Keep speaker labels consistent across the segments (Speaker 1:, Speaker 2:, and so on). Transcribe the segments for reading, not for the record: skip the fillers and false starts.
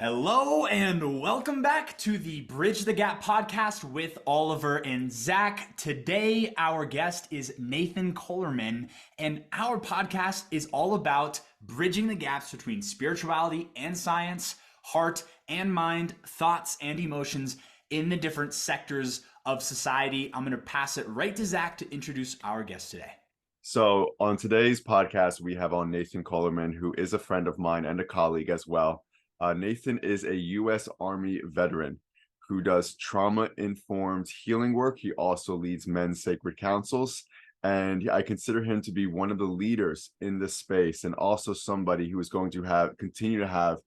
Speaker 1: Hello and welcome back to the Bridge the Gap podcast with Oliver and Zach. Today, our guest is Nathan Kohlerman, and our podcast is all about bridging the gaps between spirituality and science, heart and mind, thoughts and emotions in the different sectors of society. I'm going to pass it right to Zach to introduce our guest today.
Speaker 2: So on today's podcast, we have on Nathan Kohlerman, who is a friend of mine and a colleague as well. Nathan is a U.S. Army veteran who does trauma-informed healing work. He also leads men's sacred councils, and I consider him to be one of the leaders in this space, and also somebody who is going to continue to have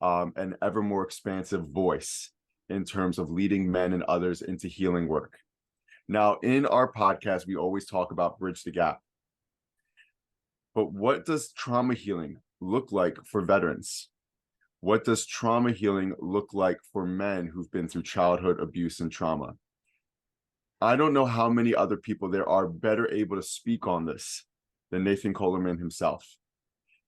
Speaker 2: an ever more expansive voice in terms of leading men and others into healing work. Now, in our podcast, we always talk about Bridge the Gap. But what does trauma healing look like for veterans? What does trauma healing look like for men who've been through childhood abuse and trauma? I don't know how many other people there are better able to speak on this than Nathan Kohlerman himself.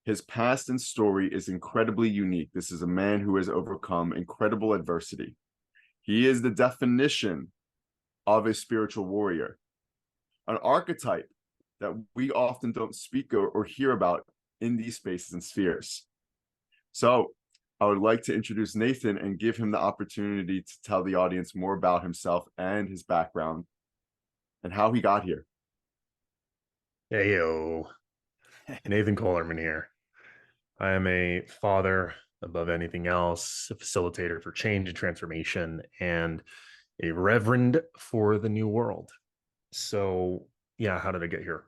Speaker 2: His past and story is incredibly unique. This is a man who has overcome incredible adversity. He is the definition of a spiritual warrior, an archetype that we often don't speak or hear about in these spaces and spheres. So I would like to introduce Nathan and give him the opportunity to tell the audience more about himself and his background and how he got here.
Speaker 3: Hey, yo, Nathan Kohlerman here. I am a father above anything else, a facilitator for change and transformation, and a reverend for the new world. So, yeah, how did I get here?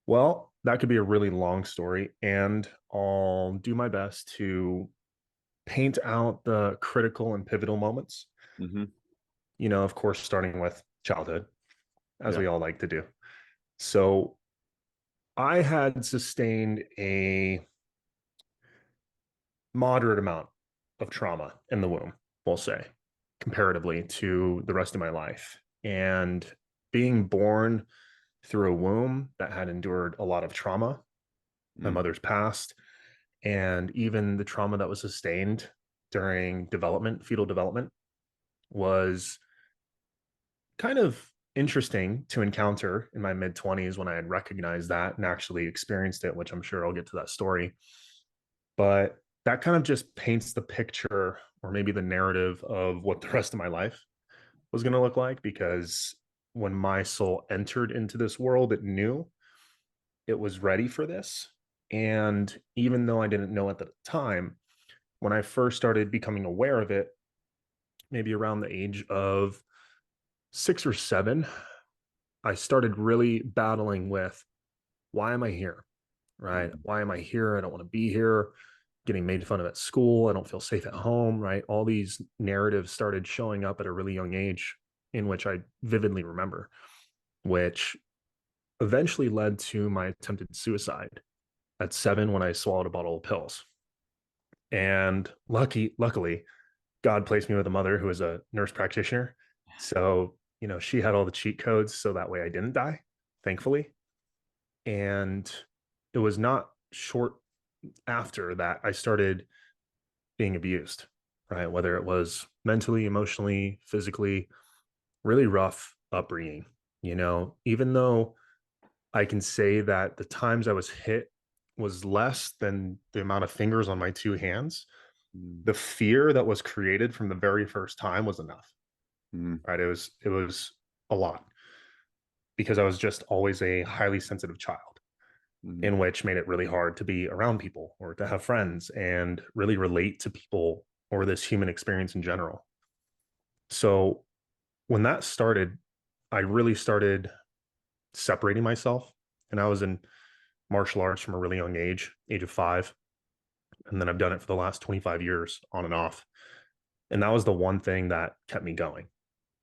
Speaker 3: Well, that could be a really long story, and I'll do my best to paint out the critical and pivotal moments. Of course, starting with childhood, as we all like to do. So I had sustained a moderate amount of trauma in the womb, we'll say, comparatively to the rest of my life. And being born through a womb that had endured a lot of trauma, my mother's past, and even the trauma that was sustained during fetal development, was kind of interesting to encounter in my mid-20s when I had recognized that and actually experienced it, which I'm sure I'll get to that story. But that kind of just paints the picture, or maybe the narrative, of what the rest of my life was going to look like, because when my soul entered into this world, it knew it was ready for this. And even though I didn't know it at the time, when I first started becoming aware of it, maybe around the age of 6 or 7, I started really battling with, why am I here? Right? Why am I here? I don't want to be here. Getting made fun of at school. I don't feel safe at home, right? All these narratives started showing up at a really young age, in which I vividly remember, which eventually led to my attempted suicide at 7 when I swallowed a bottle of pills. And luckily, God placed me with a mother who was a nurse practitioner. So, she had all the cheat codes so that way I didn't die, thankfully. And it was not short after that I started being abused, right? Whether it was mentally, emotionally, physically, really rough upbringing. Even though I can say that the times I was hit was less than the amount of fingers on my 2 hands, the fear that was created from the very first time was enough. Right? It was a lot, because I was just always a highly sensitive child, in which made it really hard to be around people or to have friends and really relate to people or this human experience in general. So when that started, I really started separating myself. And I was in martial arts from a really young age of 5. And then I've done it for the last 25 years on and off. And that was the one thing that kept me going,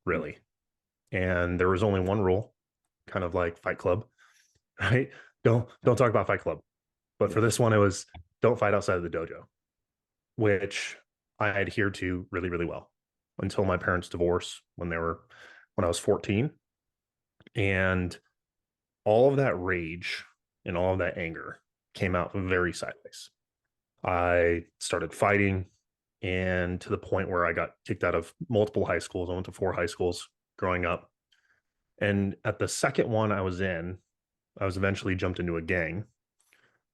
Speaker 3: really. And there was only one rule, kind of like Fight Club, right? Don't talk about Fight Club. But for this one, it was, don't fight outside of the dojo, which I adhered to really, really well until my parents' divorce when I was 14. And all of that rage and all of that anger came out very sideways. I started fighting and to the point where I got kicked out of multiple high schools. I went to 4 high schools growing up. And at the second one I was in, I was eventually jumped into a gang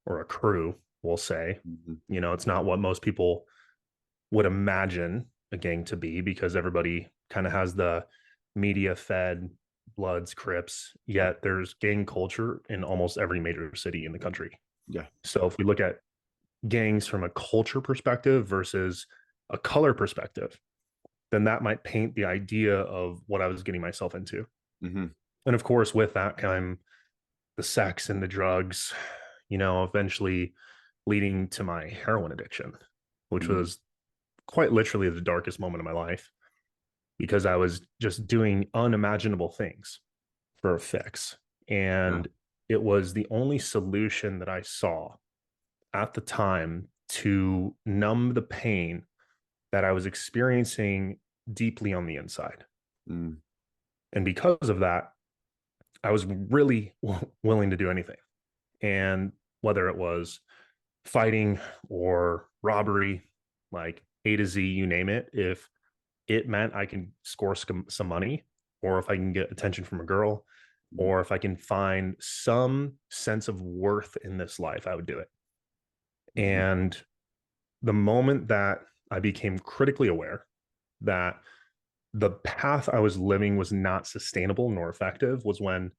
Speaker 3: or a crew, we'll say.
Speaker 2: Mhm.
Speaker 3: It's not what most people would imagine a gang to be, because everybody kind of has the media fed Bloods, Crips, yet there's gang culture in almost every major city in the country.
Speaker 2: Yeah.
Speaker 3: So if we look at gangs from a culture perspective versus a color perspective, then that might paint the idea of what I was getting myself into.
Speaker 2: Hmm.
Speaker 3: And of course, with that came the sex and the drugs, eventually leading to my heroin addiction, which
Speaker 2: Mm.
Speaker 3: was quite literally the darkest moment of my life, because I was just doing unimaginable things for a fix.
Speaker 2: Yeah.
Speaker 3: And it was the only solution that I saw at the time to numb the pain that I was experiencing deeply on the inside.
Speaker 2: Mm.
Speaker 3: And because of that, I was really willing to do anything. And whether it was fighting or robbery, like A to Z, you name it, if it meant I can score some money, or if I can get attention from a girl,
Speaker 2: Mm.
Speaker 3: or if I can find some sense of worth in this life, I would do it.
Speaker 2: Mhm.
Speaker 3: And the moment that I became critically aware that the path I was living was not sustainable nor effective was when,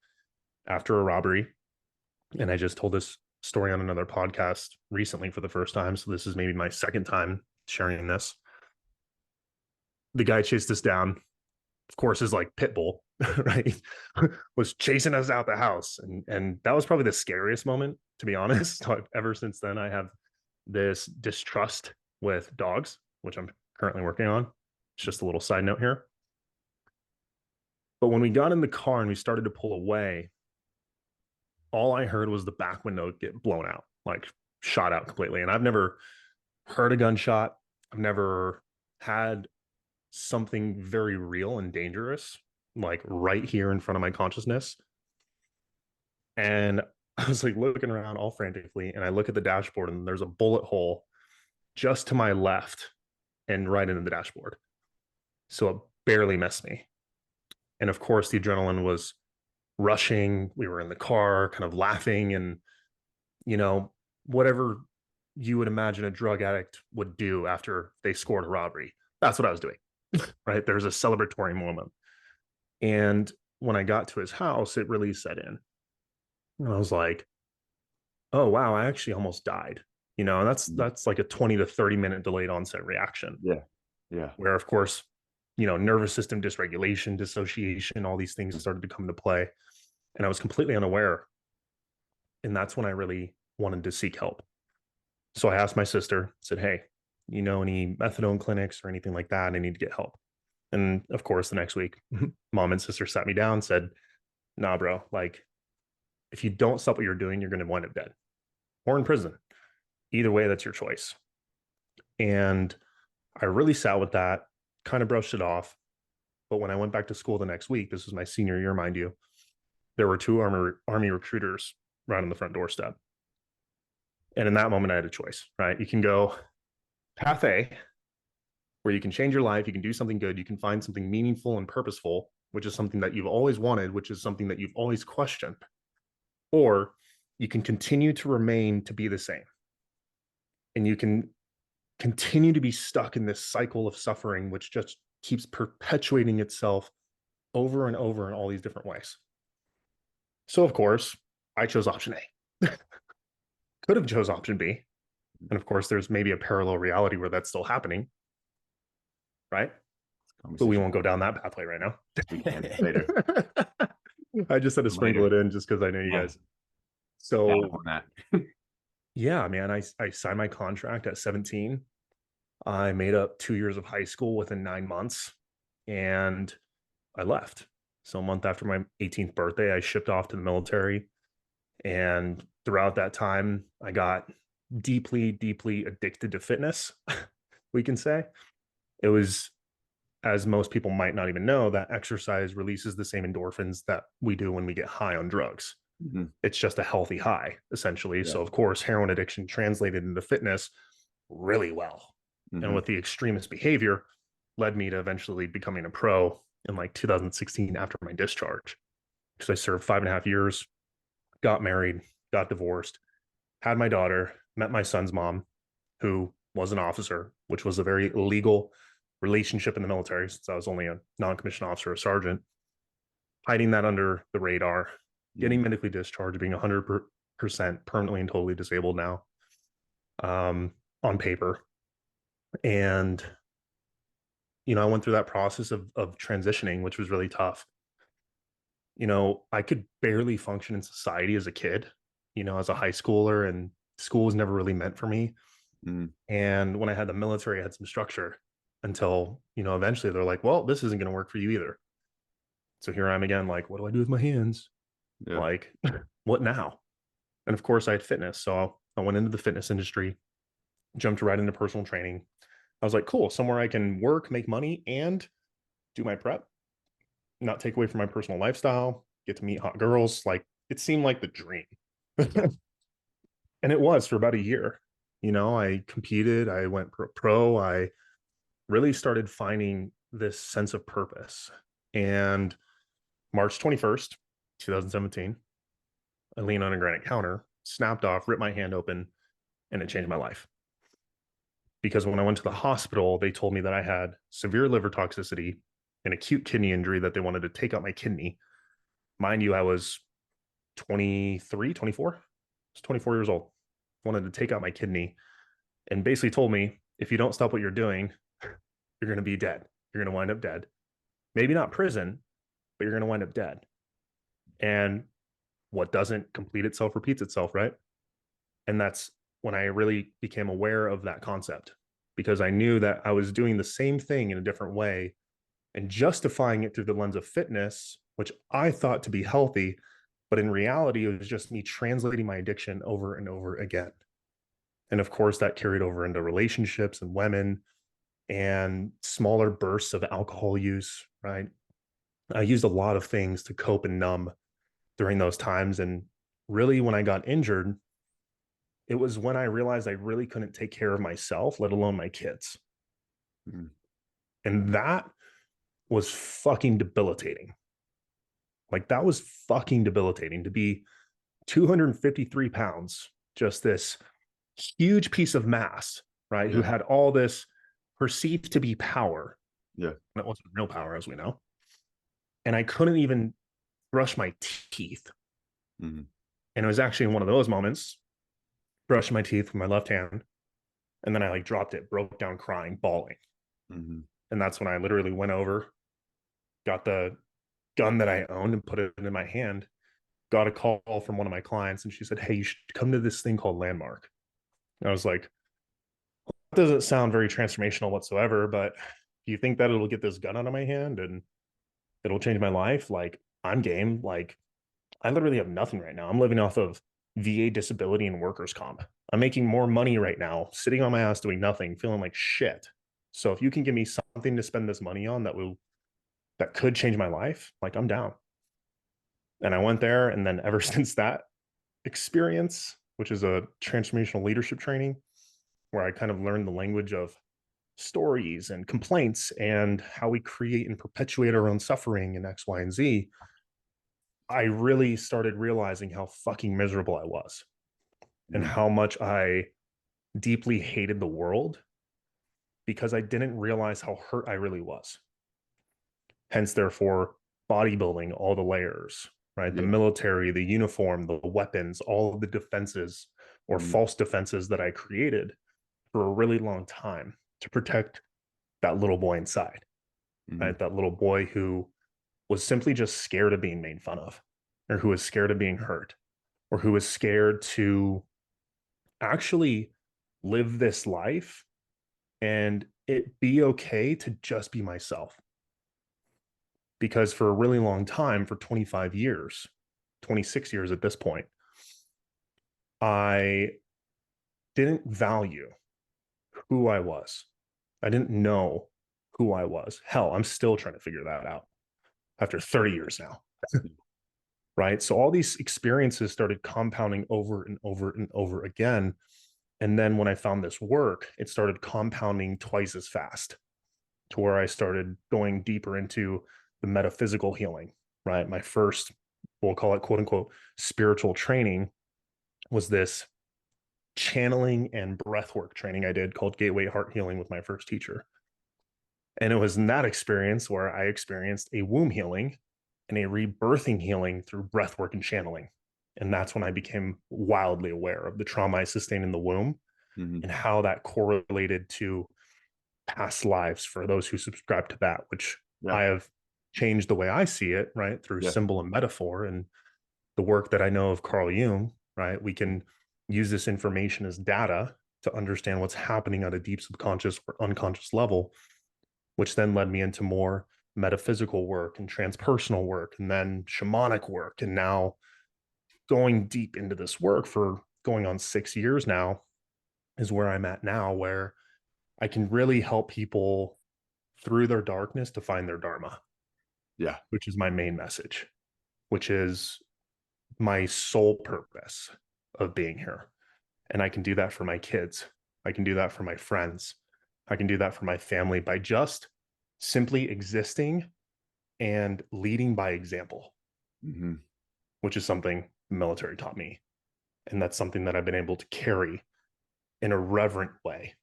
Speaker 3: after a robbery, and I just told this story on another podcast recently for the first time, so this is maybe my second time sharing this. The guy chased us down, of course, is like pit bull, right? Was chasing us out the house. And that was probably the scariest moment, to be honest. Ever since then, I have this distrust with dogs, which I'm currently working on. It's just a little side note here. But when we got in the car and we started to pull away, all I heard was the back window get blown out, like shot out completely. And I've never heard a gunshot. I've never had something very real and dangerous, like right here in front of my consciousness. And I was like looking around all frantically, and I look at the dashboard, and there's a bullet hole just to my left and right into the dashboard. So it barely missed me. And of course, the adrenaline was rushing. We were in the car, kind of laughing, and, whatever you would imagine a drug addict would do after they scored a robbery. That's what I was doing, right? There's a celebratory moment. And when I got to his house, it really set in. And I was like, oh wow, I actually almost died. And that's
Speaker 2: Mm.
Speaker 3: that's like a 20 to 30 minute delayed onset reaction,
Speaker 2: Yeah. Yeah.
Speaker 3: where of course, nervous system dysregulation, dissociation, all these things started to come into play. And I was completely unaware. And that's when I really wanted to seek help. So I asked my sister, said, hey, any methadone clinics or anything like that? I need to get help. And of course, the next week, mom and sister sat me down, said, nah, bro, like, if you don't stop what you're doing, you're going to wind up dead or in prison. Either way, that's your choice. And I really sat with that, kind of brushed it off. But when I went back to school the next week, this was my senior year, mind you, there were 2 army recruiters right on the front doorstep. And in that moment, I had a choice, right? You can go path A, where you can change your life, you can do something good, you can find something meaningful and purposeful, which is something that you've always wanted, which is something that you've always questioned. Or you can continue to remain to be the same. And you can continue to be stuck in this cycle of suffering, which just keeps perpetuating itself over and over in all these different ways. So, of course, I chose option A. Could have chose option B. And of course, there's maybe a parallel reality where that's still happening, right? But we won't go down that pathway right now.
Speaker 2: We can later.
Speaker 3: I just had to sprinkle it in just because I know you guys. So,
Speaker 2: on that.
Speaker 3: yeah, man, I signed my contract at 17. I made up 2 years of high school within 9 months, and I left. So a month after my 18th birthday, I shipped off to the military. And throughout that time, I got deeply, deeply addicted to fitness, we can say. It was, as most people might not even know, that exercise releases the same endorphins that we do when we get high on drugs.
Speaker 2: Mhm.
Speaker 3: It's just a healthy high, essentially.
Speaker 2: Yeah.
Speaker 3: So, of course, heroin addiction translated into fitness really well. And with the extremist behavior led me to eventually becoming a pro in like 2016 after my discharge. Because I served 5.5 years, got married, got divorced, had my daughter, met my son's mom, who was an officer, which was a very illegal relationship in the military since I was only a non-commissioned officer, a sergeant, hiding that under the radar, getting medically discharged, being 100% permanently and totally disabled now, on paper. And, I went through that process of transitioning, which was really tough. I could barely function in society as a kid, as a high schooler, and school was never really meant for me. And when I had the military, I had some structure until, eventually they're like, well, this isn't going to work for you either. So here I am again, like, what do I do with my hands?
Speaker 2: Yeah.
Speaker 3: Like, what now? And of course, I had fitness. So I went into the fitness industry, jumped right into personal training. I was like, cool, somewhere I can work, make money, and do my prep, not take away from my personal lifestyle, get to meet hot girls. Like, it seemed like the dream. And it was for about a year. I competed, I went pro, I really started finding this sense of purpose. And March 21st, 2017, I leaned on a granite counter, snapped off, ripped my hand open, and it changed my life. Because when I went to the hospital, they told me that I had severe liver toxicity, an acute kidney injury, that they wanted to take out my kidney. Mind you, I was 23, 24. I was 24 years old. Wanted to take out my kidney, and basically told me, if you don't stop what you're doing, you're going to be dead. You're going to wind up dead. Maybe not prison, but you're going to wind up dead. And what doesn't complete itself repeats itself, right? And that's when I really became aware of that concept, because I knew that I was doing the same thing in a different way and justifying it through the lens of fitness, which I thought to be healthy. But in reality, it was just me translating my addiction over and over again. And of course, that carried over into relationships and women and smaller bursts of alcohol use, right? I used a lot of things to cope and numb during those times. And really, when I got injured, it was when I realized I really couldn't take care of myself, let alone my kids. And that was fucking debilitating. Like, that was fucking debilitating to be 253 pounds, just this huge piece of mass, right? Who had all this perceived to be power.
Speaker 2: Yeah.
Speaker 3: And it wasn't real power, as we know. And I couldn't even brush my teeth. And it was actually in one of those moments, brushing my teeth with my left hand. And then I dropped it, broke down crying, bawling. And that's when I literally went over, got the gun that I owned and put it in my hand, got a call from one of my clients, and she said, hey, you should come to this thing called Landmark. And I was like, that doesn't sound very transformational whatsoever, but do you think that it'll get this gun out of my hand and it'll change my life? Like, I'm game. Like, I literally have nothing right now. I'm living off of VA disability and workers' comp. I'm making more money right now, sitting on my ass doing nothing, feeling like shit. So if you can give me something to spend this money on that could change my life, like, I'm down. And I went there, and then ever since that experience, which is a transformational leadership training, where I kind of learned the language of stories and complaints and how we create and perpetuate our own suffering in X, Y, and Z, I really started realizing how fucking miserable I was and how much I deeply hated the world because I didn't realize how hurt I really was. Hence, therefore, bodybuilding, all the layers, right? The military, the uniform, the weapons, all of the defenses or false defenses that I created for a really long time to protect that little boy inside, right? That little boy who was simply just scared of being made fun of, or who was scared of being hurt, or who was scared to actually live this life and it be okay to just be myself. Because for a really long time, for 25 years, 26 years at this point, I didn't value who I was. I didn't know who I was. Hell, I'm still trying to figure that out after 30 years now. Right? So all these experiences started compounding over and over and over again. And then when I found this work, it started compounding twice as fast, to where I started going deeper into the metaphysical healing, right? My first, we'll call it quote unquote, spiritual training was this channeling and breathwork training I did called Gateway Heart Healing with my first teacher. And it was in that experience where I experienced a womb healing and a rebirthing healing through breathwork and channeling. And that's when I became wildly aware of the trauma I sustained in the womb
Speaker 2: Mhm.
Speaker 3: and how that correlated to past lives for those who subscribe to that, which
Speaker 2: Yeah.
Speaker 3: I have changed the way I see it, right? Through
Speaker 2: Yeah.
Speaker 3: symbol and metaphor and the work that I know of Carl Jung, right? We can use this information as data to understand what's happening at a deep subconscious or unconscious level, which then led me into more metaphysical work and transpersonal work and then shamanic work. And now going deep into this work for going on 6 years now is where I'm at now, where I can really help people through their darkness to find their Dharma,
Speaker 2: Yeah.
Speaker 3: which is my main message, which is my sole purpose of being here. And I can do that for my kids. I can do that for my friends. I can do that for my family by just simply existing and leading by example,
Speaker 2: Mhm.
Speaker 3: which is something the military taught me. And that's something that I've been able to carry in a reverent way.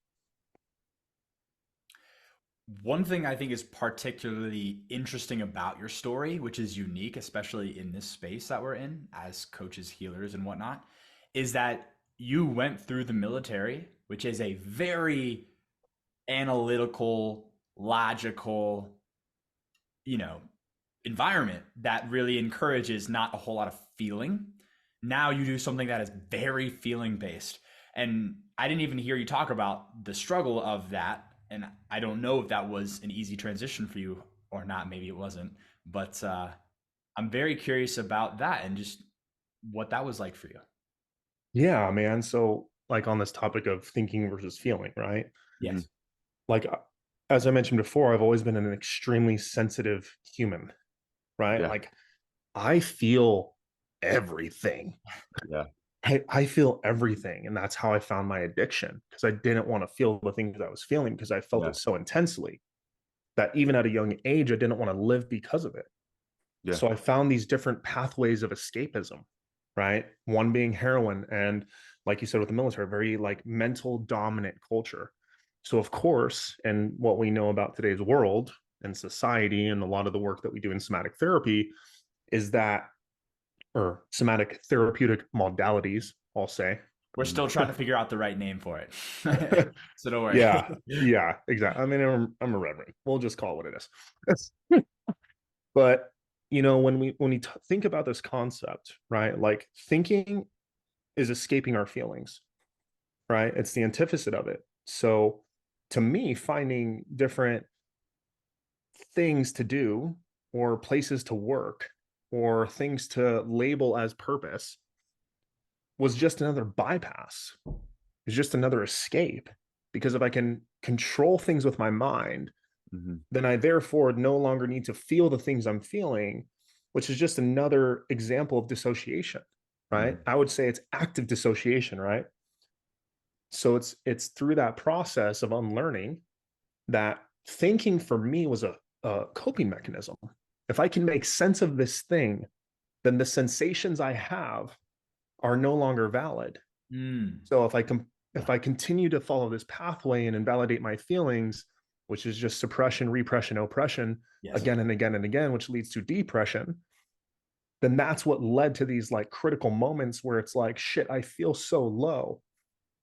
Speaker 1: One thing I think is particularly interesting about your story, which is unique, especially in this space that we're in as coaches, healers, and whatnot, is that you went through the military, which is a very analytical, logical, you know, environment that really encourages not a whole lot of feeling. Now you do something that is very feeling based. And I didn't even hear you talk about the struggle of that. And I don't know if that was an easy transition for you or not. Maybe it wasn't. But I'm very curious about that and just what that was like for you.
Speaker 3: Yeah, man. So, like on this topic of thinking versus feeling, right?
Speaker 2: Mhm.
Speaker 1: Yes.
Speaker 3: Like, as I mentioned before, I've always been an extremely sensitive human, right?
Speaker 2: Yeah.
Speaker 3: Like, I feel everything.
Speaker 2: Yeah.
Speaker 3: I feel everything. And that's how I found my addiction because I didn't want to feel the things I was feeling because I felt
Speaker 2: Yeah.
Speaker 3: it so intensely that even at a young age, I didn't want to live because of it.
Speaker 2: Yeah.
Speaker 3: So I found these different pathways of escapism, right? One being heroin. And like you said with the military, very like mental dominant culture. So, of course, and what we know about today's world and society and a lot of the work that we do in somatic therapy is that, or somatic therapeutic modalities, I'll say.
Speaker 1: We're
Speaker 2: Mhm.
Speaker 1: still trying to figure out the right name for it. So don't worry.
Speaker 3: Yeah, yeah, exactly. I mean, I'm a reverend. We'll just call it what it is. But when we think about this concept, right? Like thinking is escaping our feelings, right? It's the antithesis of it. So, to me, finding different things to do or places to work or things to label as purpose was just another bypass. It's just another escape. Because if I can control things with my mind,
Speaker 2: Mhm.
Speaker 3: then I therefore no longer need to feel the things I'm feeling, which is just another example of dissociation, right?
Speaker 2: Mhm.
Speaker 3: I would say it's active dissociation, right? So it's through that process of unlearning that thinking for me was a coping mechanism. If I can make sense of this thing, then the sensations I have are no longer valid.
Speaker 1: Mm,
Speaker 3: So if
Speaker 2: Yeah.
Speaker 3: I continue to follow this pathway and invalidate my feelings, which is just suppression, repression, oppression,
Speaker 1: yes.
Speaker 3: again and again and again, which leads to depression, then that's what led to these like critical moments where it's like, shit, I feel so low.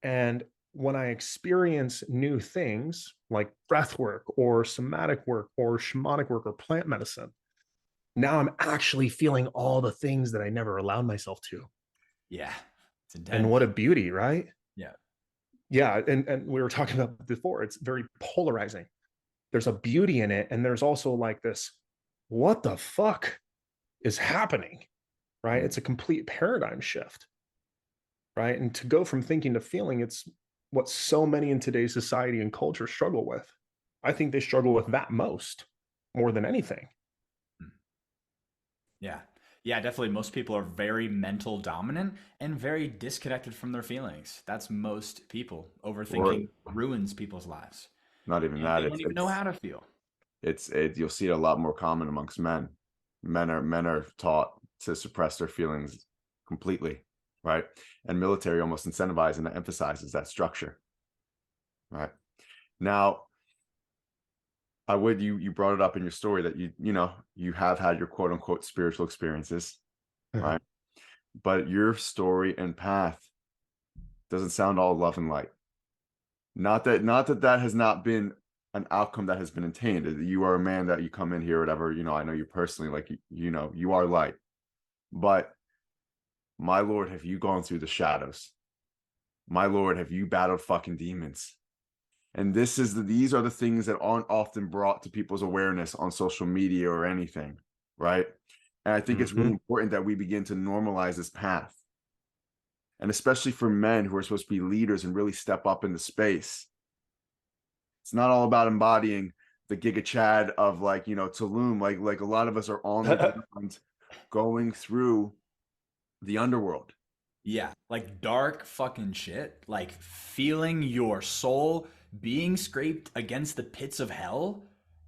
Speaker 3: And when I experience new things like breath work or somatic work or shamanic work or plant medicine, now I'm actually feeling all the things that I never allowed myself to.
Speaker 1: Yeah. It's
Speaker 3: And
Speaker 1: intense.
Speaker 3: what a beauty, right?
Speaker 1: Yeah.
Speaker 3: Yeah. And we were talking about before, it's very polarizing. There's a beauty in it. And there's also like this, what the fuck is happening? Right.
Speaker 2: Mhm.
Speaker 3: It's a complete paradigm shift. Right. And to go from thinking to feeling, it's what so many in today's society and culture struggle with. I think they struggle with that most more than anything.
Speaker 1: Yeah. Yeah, definitely. Most people are very mental dominant and very disconnected from their feelings. That's most people.
Speaker 2: Or
Speaker 1: Overthinking ruins people's lives.
Speaker 2: not even
Speaker 1: And
Speaker 2: that.
Speaker 1: they don't even know how to feel.
Speaker 2: You'll see it a lot more common amongst men. Men are taught to suppress their feelings completely, right? And military almost incentivizes and emphasizes that structure, right? Now, you brought it up in your story that you have had your quote unquote spiritual experiences, right? But your story and path doesn't sound all love and light. Not that has not been an outcome that has been attained. You are a man that you come in here, whatever, I know you personally, like, you are light. But my Lord, have you gone through the shadows? My Lord, have you battled fucking demons? And these are the things that aren't often brought to people's awareness on social media or anything, right? And I think it's really important that we begin to normalize this path. And especially for men who are supposed to be leaders and really step up into space. It's not all about embodying the Giga Chad of, like, Tulum. Like a lot of us are on the ground going through the underworld.
Speaker 1: Yeah, like dark fucking shit. Like feeling your soul being scraped against the pits of hell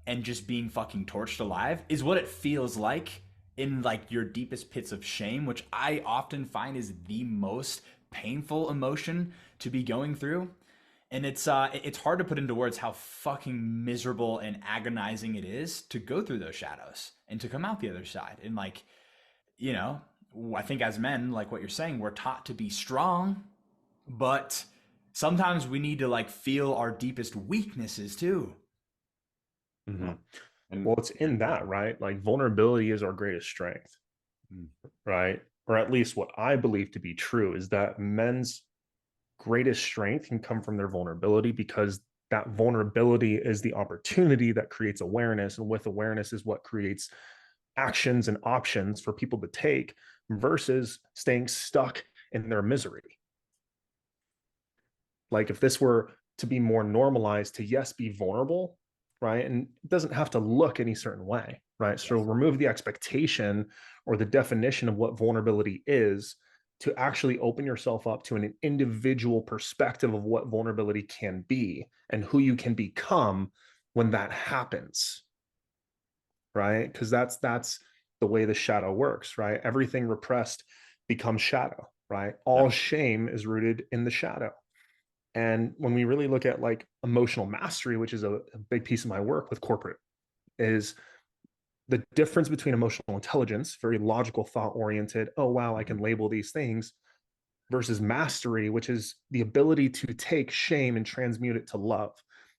Speaker 1: and just being fucking torched alive is what it feels like in like your deepest pits of shame, which I often find is the most painful emotion to be going through. And it's hard to put into words how fucking miserable and agonizing it is to go through those shadows and to come out the other side. And like, you know, I think as men, like what you're saying, we're taught to be strong, but sometimes we need to like feel our deepest weaknesses too.
Speaker 3: Mm-hmm.
Speaker 2: And
Speaker 3: Well, it's in that, right? Like vulnerability is our greatest strength,
Speaker 2: mm,
Speaker 3: right? Or at least what I believe to be true is that men's greatest strength can come from their vulnerability, because that vulnerability is the opportunity that creates awareness. And with awareness is what creates actions and options for people to take versus staying stuck in their misery. Like if this were to be more normalized to, yes, be vulnerable, right? And it doesn't have to look any certain way, right? So remove the expectation or the definition of what vulnerability is to actually open yourself up to an individual perspective of what vulnerability can be and who you can become when that happens, right? Because that's the way the shadow works, right? Everything repressed becomes shadow, right?
Speaker 2: yeah.
Speaker 3: All shame is rooted in the shadow. And when we really look at like emotional mastery, which is a big piece of my work with corporate, is the difference between emotional intelligence, very logical, thought oriented, oh, wow, I can label these things, versus mastery, which is the ability to take shame and transmute it to love,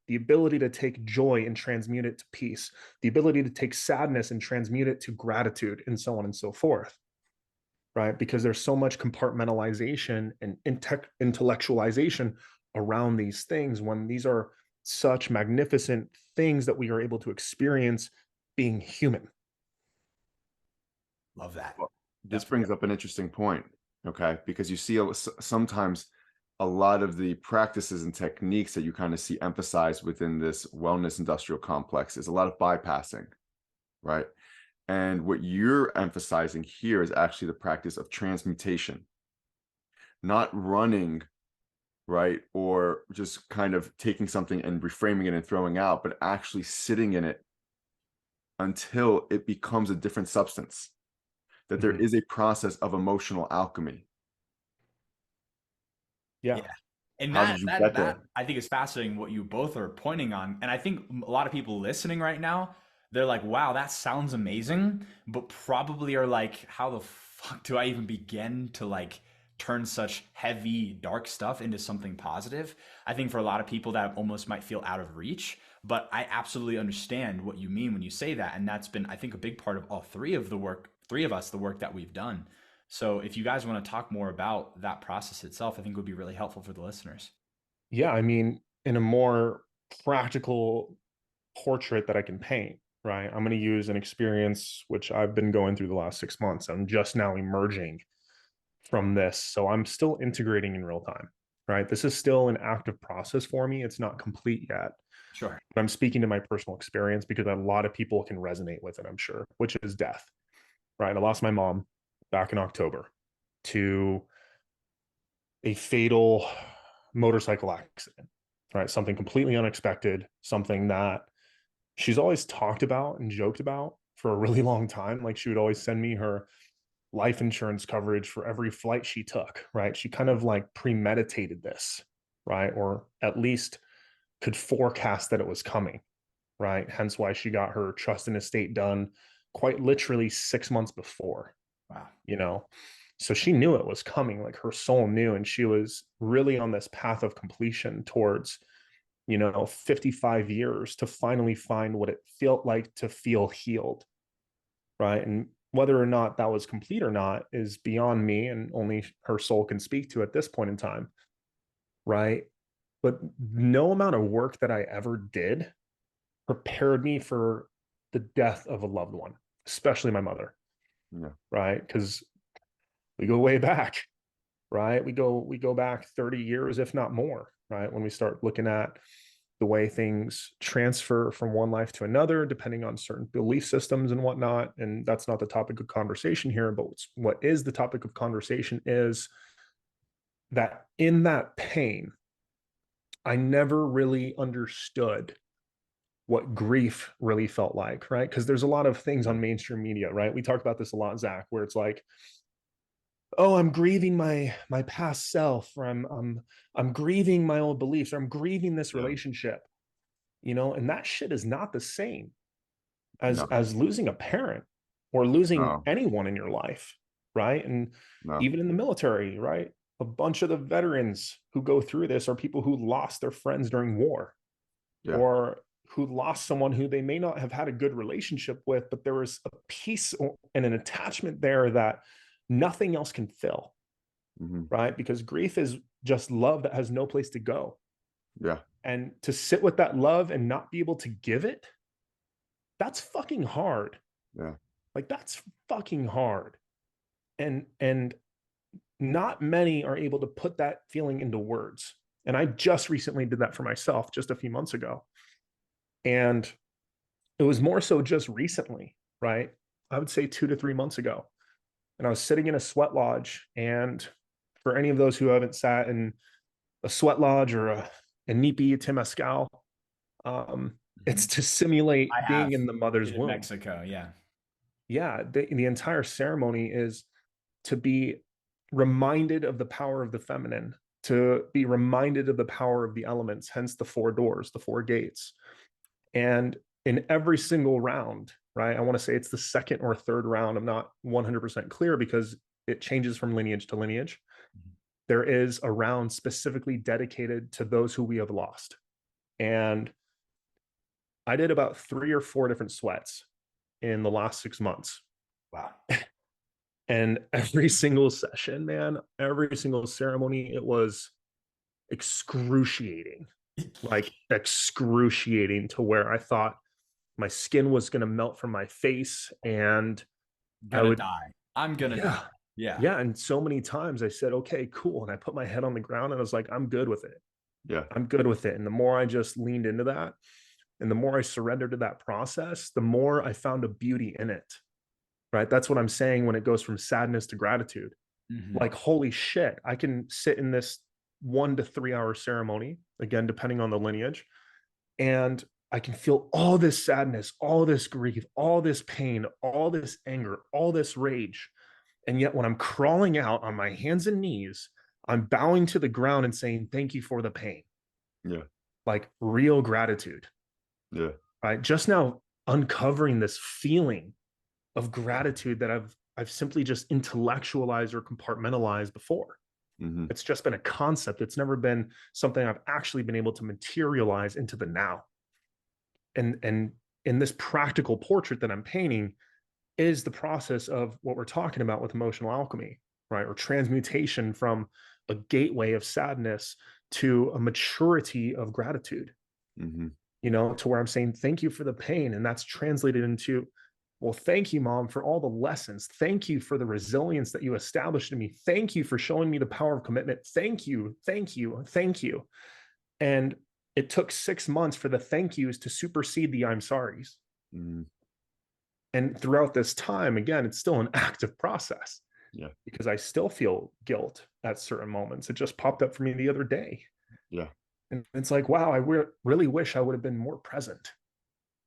Speaker 3: the ability to take joy and transmute it to peace, the ability to take sadness and transmute it to gratitude, and so on and so forth. Right? Because there's so much compartmentalization and intellectualization around these things, when these are such magnificent things that we are able to experience being human.
Speaker 1: Love that.
Speaker 2: Well, this
Speaker 1: Yep.
Speaker 2: brings up an interesting point, okay? Because you see sometimes a lot of the practices and techniques that you kind of see emphasized within this wellness industrial complex is a lot of bypassing, right? And what you're emphasizing here is actually the practice of transmutation, not running, right? Or just kind of taking something and reframing it and throwing out, but actually sitting in it until it becomes a different substance. That there is a process of emotional alchemy.
Speaker 3: Yeah.
Speaker 1: Yeah. And
Speaker 2: How
Speaker 1: that
Speaker 2: did you
Speaker 1: that
Speaker 2: get
Speaker 1: that
Speaker 2: there?
Speaker 1: I think is fascinating what you both are pointing on. And I think a lot of people listening right now, they're like, "Wow, that sounds amazing," but probably are like, "How the fuck do I even begin to like turn such heavy dark stuff into something positive?" I think for a lot of people that almost might feel out of reach, but I absolutely understand what you mean when you say that, and that's been I think a big part of all three of us, the work that we've done. So if you guys want to talk more about that process itself, I think it would be really helpful for the listeners.
Speaker 3: Yeah. I mean, in a more practical portrait that I can paint, right? I'm going to use an experience which I've been going through the last 6 months. I'm just now emerging from this. So I'm still integrating in real time, right? This is still an active process for me. It's not complete yet.
Speaker 1: Sure.
Speaker 3: But I'm speaking to my personal experience because a lot of people can resonate with it, I'm sure, which is death, right? I lost my mom back in October to a fatal motorcycle accident, right? Something completely unexpected, something that she's always talked about and joked about for a really long time. Like she would always send me her life insurance coverage for every flight she took, right? She kind of like premeditated this, right? Or at least could forecast that it was coming, right? Hence why she got her trust and estate done quite literally 6 months before.
Speaker 1: Wow.
Speaker 3: You know, so she knew it was coming, like her soul knew, and she was really on this path of completion towards, 55 years to finally find what it felt like to feel healed, right? And whether or not that was complete or not is beyond me, and only her soul can speak to at this point in time, right? But no amount of work that I ever did prepared me for the death of a loved one, especially my mother.
Speaker 2: Yeah.
Speaker 3: Right? Because we go way back, right? We go back 30 years, if not more, right? When we start looking at the way things transfer from one life to another, depending on certain belief systems and whatnot. And that's not the topic of conversation here, but what is the topic of conversation is that in that pain, I never really understood what grief really felt like, right? Because there's a lot of things on mainstream media, right? We talk about this a lot, Zach, where it's like, oh, I'm grieving my past self, or I'm grieving my old beliefs, or I'm grieving this
Speaker 2: Yeah.
Speaker 3: relationship, and that shit is not the same as
Speaker 2: No.
Speaker 3: losing a parent or losing
Speaker 2: No.
Speaker 3: anyone in your life, right? And
Speaker 2: No.
Speaker 3: even in the military, right? A bunch of the veterans who go through this are people who lost their friends during war,
Speaker 2: Yeah.
Speaker 3: or who lost someone who they may not have had a good relationship with, but there was a peace and an attachment there that nothing else can fill,
Speaker 2: Hmm.
Speaker 3: right? Because grief is just love that has no place to go.
Speaker 2: Yeah.
Speaker 3: And to sit with that love and not be able to give it, that's fucking hard.
Speaker 2: Yeah.
Speaker 3: Like that's fucking hard. And not many are able to put that feeling into words. And I just recently did that for myself just a few months ago. And it was more so just recently, right? I would say 2 to 3 months ago. And I was sitting in a sweat lodge. And for any of those who haven't sat in a sweat lodge or a nipi, temescal, it's to simulate
Speaker 1: I
Speaker 3: being
Speaker 1: have
Speaker 3: in the mother's
Speaker 1: been in
Speaker 3: womb.
Speaker 1: Mexico. Yeah.
Speaker 3: Yeah, the entire ceremony is to be reminded of the power of the feminine, to be reminded of the power of the elements, hence the four doors, the four gates. And in every single round, right? I want to say it's the second or third round. I'm not 100% clear because it changes from lineage to lineage. There is a round specifically dedicated to those who we have lost. And I did about 3 or 4 different sweats in the last 6 months.
Speaker 1: Wow.
Speaker 3: And every single session, man, every single ceremony, it was excruciating, like excruciating, to where I thought my skin was going to melt from my face. And I
Speaker 1: Gonna
Speaker 3: would,
Speaker 1: die. I'm gonna
Speaker 3: yeah,
Speaker 1: die. Yeah.
Speaker 3: yeah. And so many times I said, okay, cool. And I put my head on the ground and I was like, I'm good with it.
Speaker 2: Yeah.
Speaker 3: I'm good with it. And the more I just leaned into that, and the more I surrendered to that process, the more I found a beauty in it. Right. That's what I'm saying when it goes from sadness to gratitude.
Speaker 1: Mhm.
Speaker 3: Like, holy shit, I can sit in this 1 to 3 hour ceremony, again, depending on the lineage, and I can feel all this sadness, all this grief, all this pain, all this anger, all this rage. And yet, when I'm crawling out on my hands and knees, I'm bowing to the ground and saying, thank you for the pain.
Speaker 2: Yeah.
Speaker 3: Like real gratitude.
Speaker 2: Yeah.
Speaker 3: Right. Just now uncovering this feeling of gratitude that I've simply just intellectualized or compartmentalized before.
Speaker 2: Hmm.
Speaker 3: It's just been a concept. It's never been something I've actually been able to materialize into the now. And in this practical portrait that I'm painting is the process of what we're talking about with emotional alchemy, right? Or transmutation from a gateway of sadness to a maturity of gratitude,
Speaker 2: Hmm.
Speaker 3: to where I'm saying, thank you for the pain. And that's translated into, well, thank you, Mom, for all the lessons. Thank you for the resilience that you established in me. Thank you for showing me the power of commitment. Thank you, thank you, thank you. And it took 6 months for the thank yous to supersede the I'm sorries.
Speaker 2: Hmm.
Speaker 3: And throughout this time, again, it's still an active process.
Speaker 2: Yeah.
Speaker 3: Because I still feel guilt at certain moments. It just popped up for me the other day.
Speaker 2: Yeah.
Speaker 3: And it's like, wow, I really wish I would have been more present.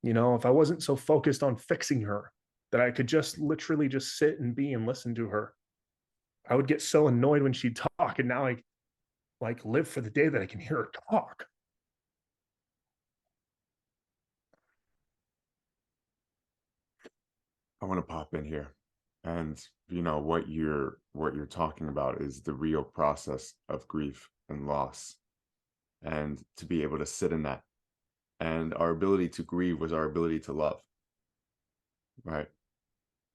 Speaker 3: If I wasn't so focused on fixing her, that I could just literally just sit and be and listen to her. I would get so annoyed when she'd talk, and now I like live for the day that I can hear her talk.
Speaker 2: I want to pop in here. And what you're talking about is the real process of grief and loss. And to be able to sit in that. And our ability to grieve was our ability to love. Right.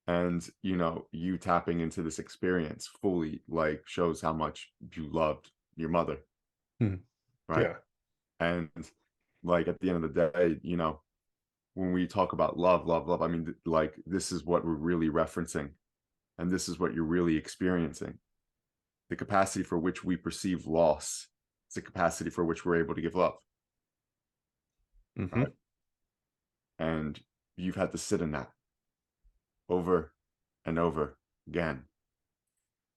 Speaker 2: And you tapping into this experience fully like shows how much you loved your mother.
Speaker 3: Hmm.
Speaker 2: Right.
Speaker 3: Yeah.
Speaker 2: And like at the end of the day, when we talk about love, I mean, like this is what we're really referencing, and this is what you're really experiencing. The capacity for which we perceive loss is the capacity for which we're able to give love.
Speaker 3: Mm-hmm.
Speaker 2: Right. And you've had to sit in that over and over again.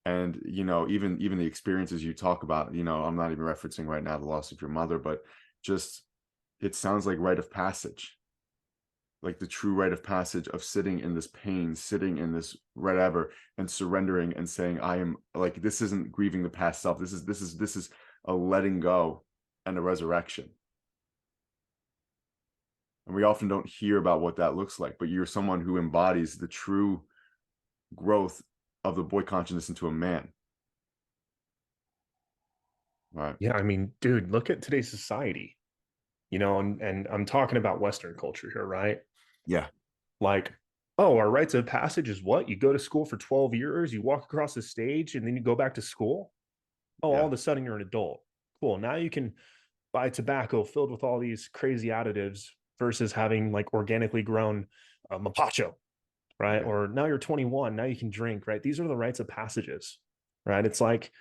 Speaker 2: And even the experiences you talk about, I'm not even referencing right now the loss of your mother, but just it sounds like rite of passage, like the true rite of passage of sitting in this pain, sitting in this whatever, and surrendering and saying, I am like, this isn't grieving the past self. This is a letting go and a resurrection. And we often don't hear about what that looks like, but you're someone who embodies the true growth of the boy consciousness into a man. Right.
Speaker 3: Yeah. I mean, dude, look at today's society, and I'm talking about Western culture here, right?
Speaker 2: Yeah.
Speaker 3: Like, oh, our rites of passage is what? You go to school for 12 years, you walk across the stage, and then you go back to school. Oh, all
Speaker 2: Yeah.
Speaker 3: of a sudden you're an adult. Cool. Now you can buy tobacco filled with all these crazy additives versus having like organically grown mapacho, right?
Speaker 2: Yeah.
Speaker 3: Or now you're 21, now you can drink, right? These are the rites of passages, right? It's like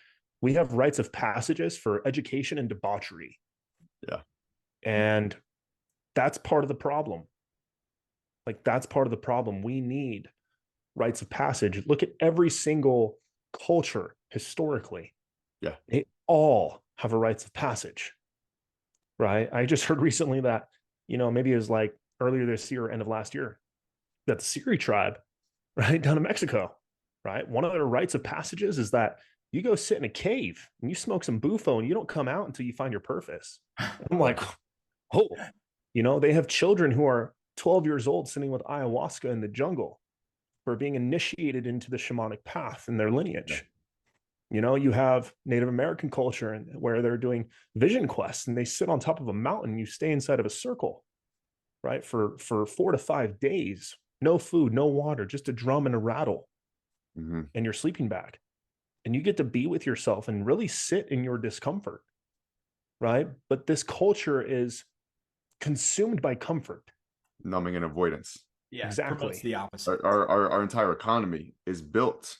Speaker 3: we have rites of passages for education and debauchery.
Speaker 2: Yeah.
Speaker 3: And that's part of the problem. Like, that's part of the problem. We need rites of passage. Look at every single culture historically.
Speaker 2: Yeah.
Speaker 3: They all have a rites of passage, right? I just heard recently that, maybe it was like earlier this year, end of last year, that the Siri tribe, right, down in Mexico, right? One of their rites of passages is that you go sit in a cave and you smoke some bufo and you don't come out until you find your purpose. I'm like, oh, they have children who are 12 years old sitting with ayahuasca in the jungle for being initiated into the shamanic path in their lineage. You have Native American culture where they're doing vision quests and they sit on top of a mountain. You stay inside of a circle, right, for 4 to 5 days. No food, no water, just a drum and a rattle, and your sleeping bag. And you get to be with yourself and really sit in your discomfort, right? But this culture is consumed by comfort.
Speaker 2: Numbing and avoidance.
Speaker 1: Yeah,
Speaker 3: Exactly.
Speaker 1: promotes the opposite.
Speaker 2: Our entire economy is built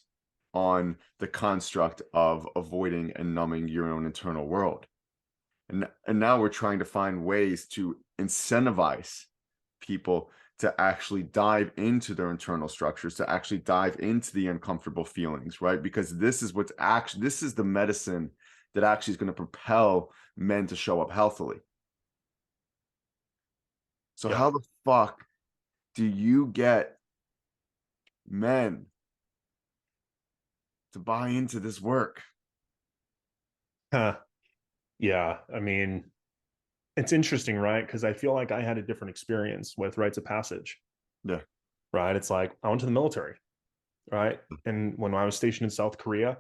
Speaker 2: on the construct of avoiding and numbing your own internal world. And now we're trying to find ways to incentivize people to actually dive into their internal structures, to actually dive into the uncomfortable feelings, right? Because this is the medicine that actually is going to propel men to show up healthily. So how the fuck do you get men to buy into this work?
Speaker 3: Yeah, I mean, it's interesting, right? Because I feel like I had a different experience with rites of passage.
Speaker 2: Yeah.
Speaker 3: Right. It's like I went to the military, right? And when I was stationed in South Korea,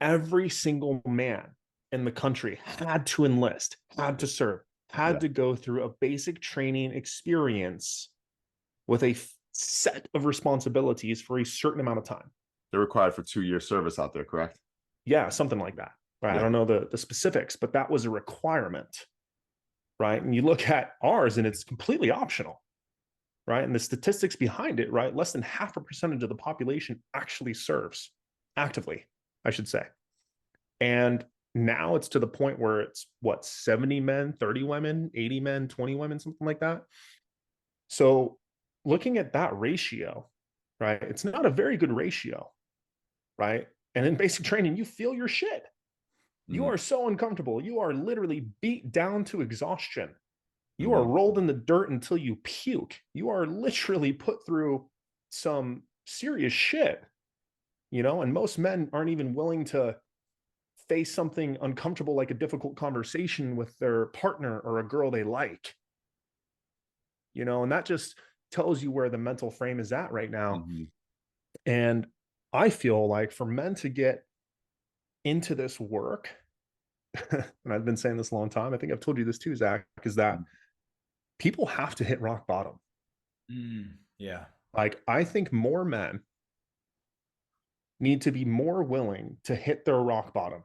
Speaker 3: every single man in the country had to enlist, had to serve, had to go through a basic training experience with a set of responsibilities for a certain amount of time.
Speaker 2: They're required for 2-year service out there, correct?
Speaker 3: Yeah, something like that. Right. I don't know the specifics, but that was a requirement. Right. And you look at ours and it's completely optional. Right. And the statistics behind it, right? Less than 0.5% of the population actually serves actively, I should say. And now it's to the point where it's what, 70 men, 30 women, 80 men, 20 women, something like that. So looking at that ratio, right? It's not a very good ratio, right? And in basic training, you feel your shit. You are so uncomfortable. You are literally beat down to exhaustion. You are rolled in the dirt until you puke. You are literally put through some serious shit, you know, and most men aren't even willing to face something uncomfortable like a difficult conversation with their partner or a girl they like, you know, and that just tells you where the mental frame is at right now. And I feel like for men to get into this work, and I've been saying this a long time, I think I've told you this too, Zach, is that people have to hit rock bottom.
Speaker 1: Yeah.
Speaker 3: Like, I think more men need to be more willing to hit their rock bottom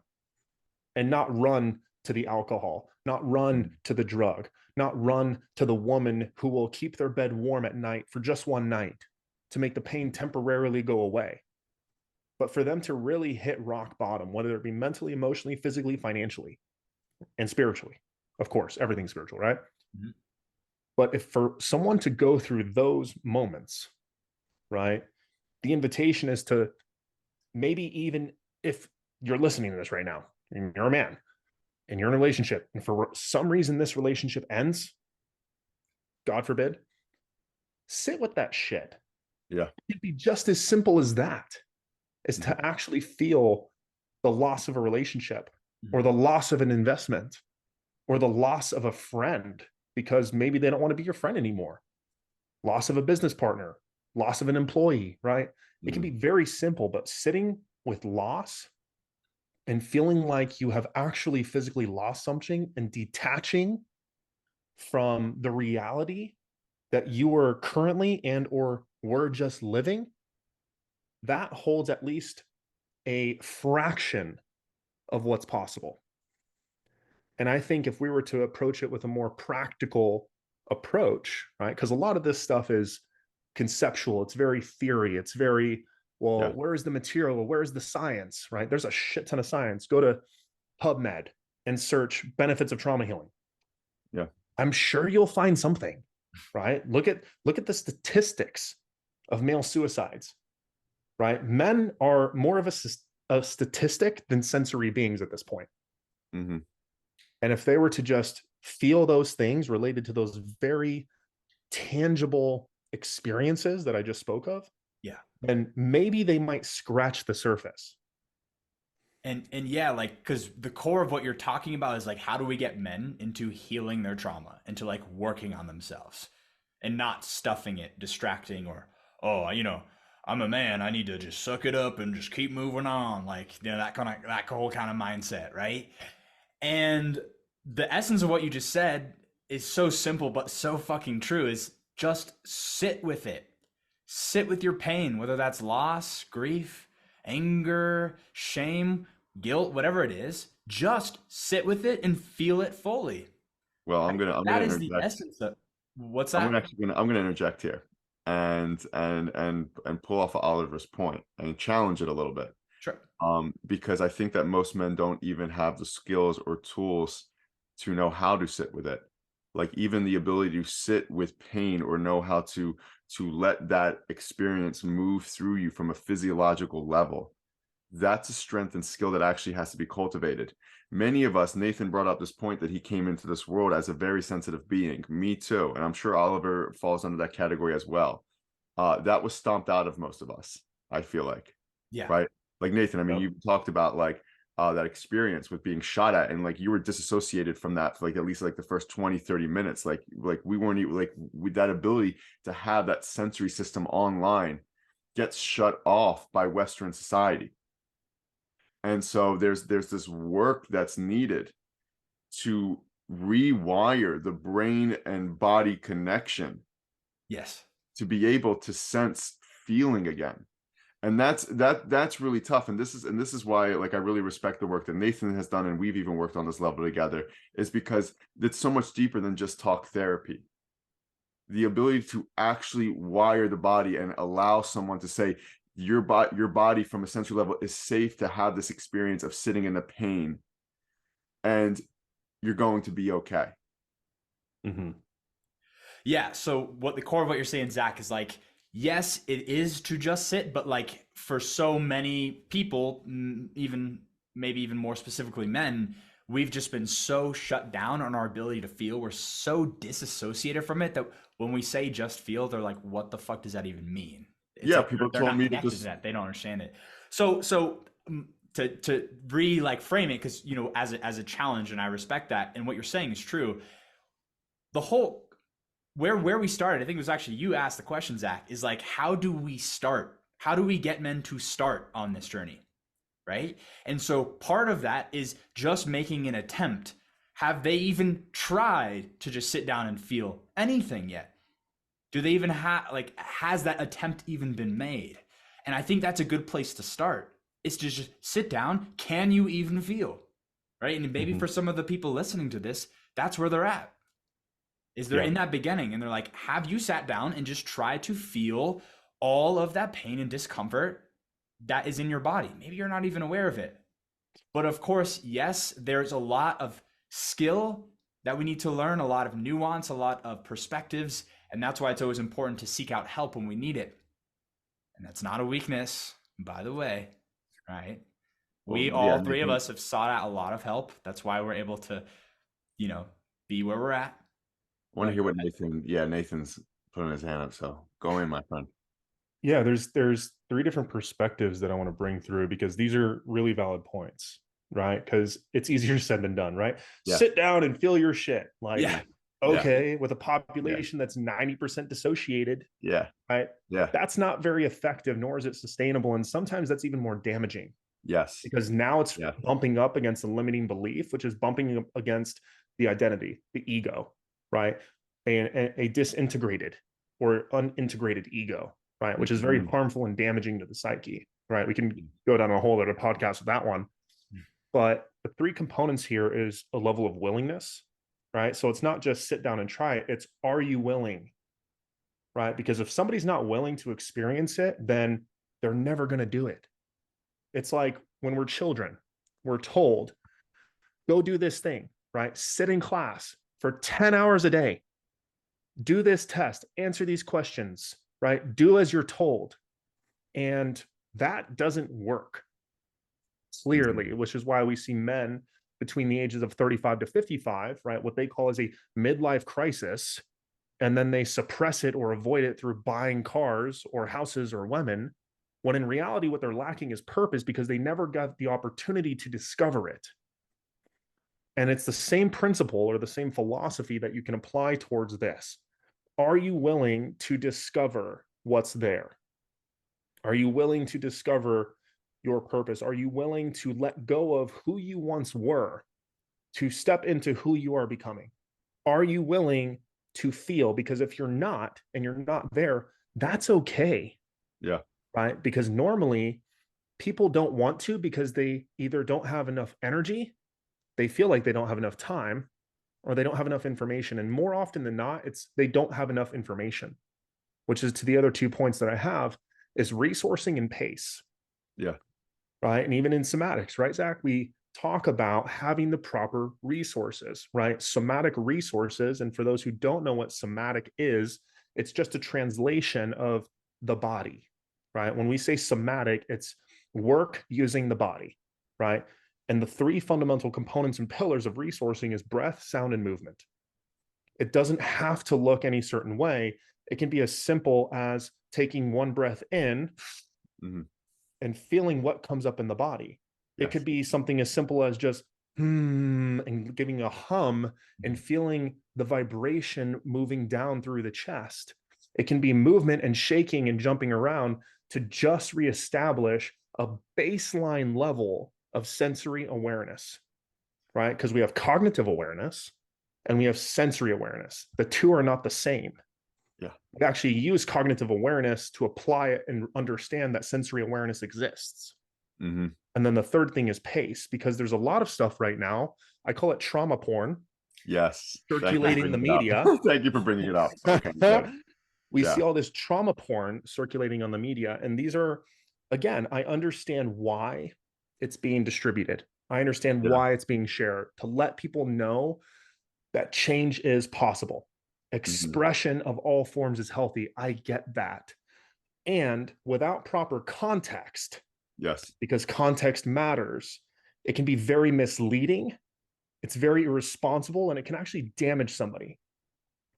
Speaker 3: and not run to the alcohol, not run to the drug, not run to the woman who will keep their bed warm at night for just one night to make the pain temporarily go away. But for them to really hit rock bottom, whether it be mentally, emotionally, physically, financially, and spiritually, of course, everything's spiritual, right? But if for someone to go through those moments, right, the invitation is to maybe, even if you're listening to this right now and you're a man and you're in a relationship and for some reason this relationship ends, God forbid, sit with that shit.
Speaker 2: Yeah.
Speaker 3: It'd be just as simple as that, is to actually feel the loss of a relationship or the loss of an investment or the loss of a friend because maybe they don't want to be your friend anymore, loss of a business partner, loss of an employee, right? It can be very simple, but sitting with loss and feeling like you have actually physically lost something and detaching from the reality that you are currently and or were just living, that holds at least a fraction of what's possible. And I think if we were to approach it with a more practical approach, right? Because a lot of this stuff is conceptual, it's very theory, it's very, well, where's the material? Where's the science, right? There's a shit ton of science. Go to PubMed and search benefits of trauma healing.
Speaker 2: Yeah.
Speaker 3: I'm sure you'll find something, right? Look at the statistics of male suicides, right? Men are more of a statistic than sensory beings at this point. And if they were to just feel those things related to those very tangible experiences that I just spoke of, then maybe they might scratch the surface.
Speaker 1: And yeah, like, because the core of what you're talking about is like, how do we get men into healing their trauma, into like working on themselves and not stuffing it, distracting, or, oh, you know, I'm a man, I need to just suck it up and just keep moving on. Like, you know, that whole kind of mindset, right? And the essence of what you just said is so simple, but so fucking true, is just sit with it. Sit with your pain, whether that's loss, grief, anger, shame, guilt, whatever it is. Just sit with it and feel it fully.
Speaker 2: Well, I'm gonna
Speaker 1: That is the
Speaker 2: interject.
Speaker 1: essence of what's that?
Speaker 2: I'm gonna interject here and pull off of Oliver's point and challenge it a little bit.
Speaker 1: Sure.
Speaker 2: Because I think that most men don't even have the skills or tools to know how to sit with it. Like even the ability to sit with pain or know how to let that experience move through you from a physiological level. That's a strength and skill that actually has to be cultivated. Many of us, Nathan brought up this point that he came into this world as a very sensitive being. Me too. And I'm sure Oliver falls under that category as well. That was stomped out of most of us, I feel like.
Speaker 1: Yeah.
Speaker 2: Right. Like Nathan, I mean, you talked about like that experience with being shot at, and like you were disassociated from that for like at least like the first 20-30 minutes. Like we weren't even like, with that ability to have that sensory system online gets shut off by Western society. And so there's this work that's needed to rewire the brain and body connection.
Speaker 1: Yes.
Speaker 2: To be able to sense feeling again. And that's really tough. And this is why, like, I really respect the work that Nathan has done, and we've even worked on this level together, is because it's so much deeper than just talk therapy. The ability to actually wire the body and allow someone to say, your body from a sensory level is safe to have this experience of sitting in the pain, and you're going to be okay.
Speaker 1: Yeah. So what the core of what you're saying, Zach, is like, yes, it is to just sit, but like for so many people, even maybe even more specifically men, we've just been so shut down on our ability to feel. We're so disassociated from it that when we say just feel, they're like, what the fuck does that even mean? It's
Speaker 2: Yeah,
Speaker 1: like
Speaker 2: people
Speaker 1: they're
Speaker 2: told
Speaker 1: not
Speaker 2: me to
Speaker 1: connected to
Speaker 2: just
Speaker 1: that. They don't understand it. So to re like frame it, because you know, as a challenge, and I respect that, and what you're saying is true. The whole where we started, I think it was actually you asked the question, Zach, is like, how do we start? How do we get men to start on this journey? Right? And so part of that is just making an attempt. Have they even tried to just sit down and feel anything yet? Do they even have, like, has that attempt even been made? And I think that's a good place to start. It's just sit down. Can you even feel? Right? And maybe
Speaker 2: Mhm.
Speaker 1: for some of the people listening to this, that's where they're at. Is they're
Speaker 3: Yeah.
Speaker 1: in that beginning and they're like, have you sat down and just tried to feel all of that pain and discomfort that is in your body? Maybe you're not even aware of it. But of course, yes, there's a lot of skill that we need to learn, a lot of nuance, a lot of perspectives. And that's why it's always important to seek out help when we need it. And that's not a weakness, by the way, right?
Speaker 2: Well,
Speaker 1: We,
Speaker 2: yeah,
Speaker 1: all three of
Speaker 2: Nathan,
Speaker 1: us, have sought out a lot of help. That's why we're able to, you know, be where we're at.
Speaker 2: I want to
Speaker 1: But
Speaker 2: hear what Nathan. Yeah, Nathan's putting his hand up, so go in, my friend.
Speaker 3: Yeah, there's three different perspectives that I want to bring through because these are really valid points, right? Because it's easier said than done, right?
Speaker 2: Yeah,
Speaker 3: Sit down and feel your shit. Like,
Speaker 1: yeah,
Speaker 2: yeah,
Speaker 3: okay, with a
Speaker 2: yeah,
Speaker 3: population that's 90% dissociated,
Speaker 2: yeah,
Speaker 3: right?
Speaker 2: yeah.
Speaker 3: That's not very effective, nor is it sustainable. And sometimes that's even more damaging
Speaker 2: Yes,
Speaker 3: because now it's
Speaker 2: yeah,
Speaker 3: bumping up against the limiting belief, which is bumping up against the identity, the ego, right? And a disintegrated or unintegrated ego, right? Which is very
Speaker 2: mhm,
Speaker 3: harmful and damaging to the psyche, right? We can go down a whole other podcast with that one. But the three components here is a level of willingness, right? So it's not just sit down and try it, it's are you willing, right? Because if somebody's not willing to experience it, then they're never going to do it. It's like when we're children, we're told, go do this thing, right? Sit in class for 10 hours a day, do this test, answer these questions, right? Do as you're told. And that doesn't work
Speaker 2: mhm.
Speaker 3: clearly, which is why we see men between the ages of 35 to 55, right? What they call as a midlife crisis. And then they suppress it or avoid it through buying cars or houses or women, when in reality, what they're lacking is purpose because they never got the opportunity to discover it. And it's the same principle or the same philosophy that you can apply towards this. Are you willing to discover what's there? Are you willing to discover your purpose? Are you willing to let go of who you once were to step into who you are becoming? Are you willing to feel? Because if you're not and you're not there, that's okay,
Speaker 2: Yeah,
Speaker 3: right? Because normally people don't want to because they either don't have enough energy, they feel like they don't have enough time, or they don't have enough information. And more often than not, it's they don't have enough information, which is to the other 2 points that I have is resourcing and pace,
Speaker 2: yeah,
Speaker 3: right? And even in somatics, right, Zach, we talk about having the proper resources, right? Somatic resources. And for those who don't know what somatic is, it's just a translation of the body, right? When we say somatic, it's work using the body, right? And the three fundamental components and pillars of resourcing is breath, sound, and movement. It doesn't have to look any certain way. It can be as simple as taking one breath in
Speaker 2: mhm,
Speaker 3: and feeling what comes up in the body. It
Speaker 2: yes,
Speaker 3: could be something as simple as just and giving a hum and feeling the vibration moving down through the chest. It can be movement and shaking and jumping around to just reestablish a baseline level of sensory awareness, right? Because we have cognitive awareness and we have sensory awareness. The two are not the same.
Speaker 2: yeah,
Speaker 3: We actually use cognitive awareness to apply it and understand that sensory awareness exists.
Speaker 2: hmm,
Speaker 3: And then the third thing is pace, because there's a lot of stuff right now. I call it trauma porn
Speaker 2: yes. Thank you for
Speaker 3: circulating the
Speaker 2: bringing it up.
Speaker 3: media.
Speaker 2: Thank you for bringing it up. Okay, good.
Speaker 3: We
Speaker 2: Yeah,
Speaker 3: see all this trauma porn circulating on the media. And these are, again, I understand why it's being distributed. I understand
Speaker 2: yeah,
Speaker 3: why it's being shared to let people know that change is possible. Expression of all forms is healthy. I get that. And without proper context,
Speaker 2: Yes.
Speaker 3: because context matters, it can be very misleading. It's very irresponsible, and it can actually damage somebody,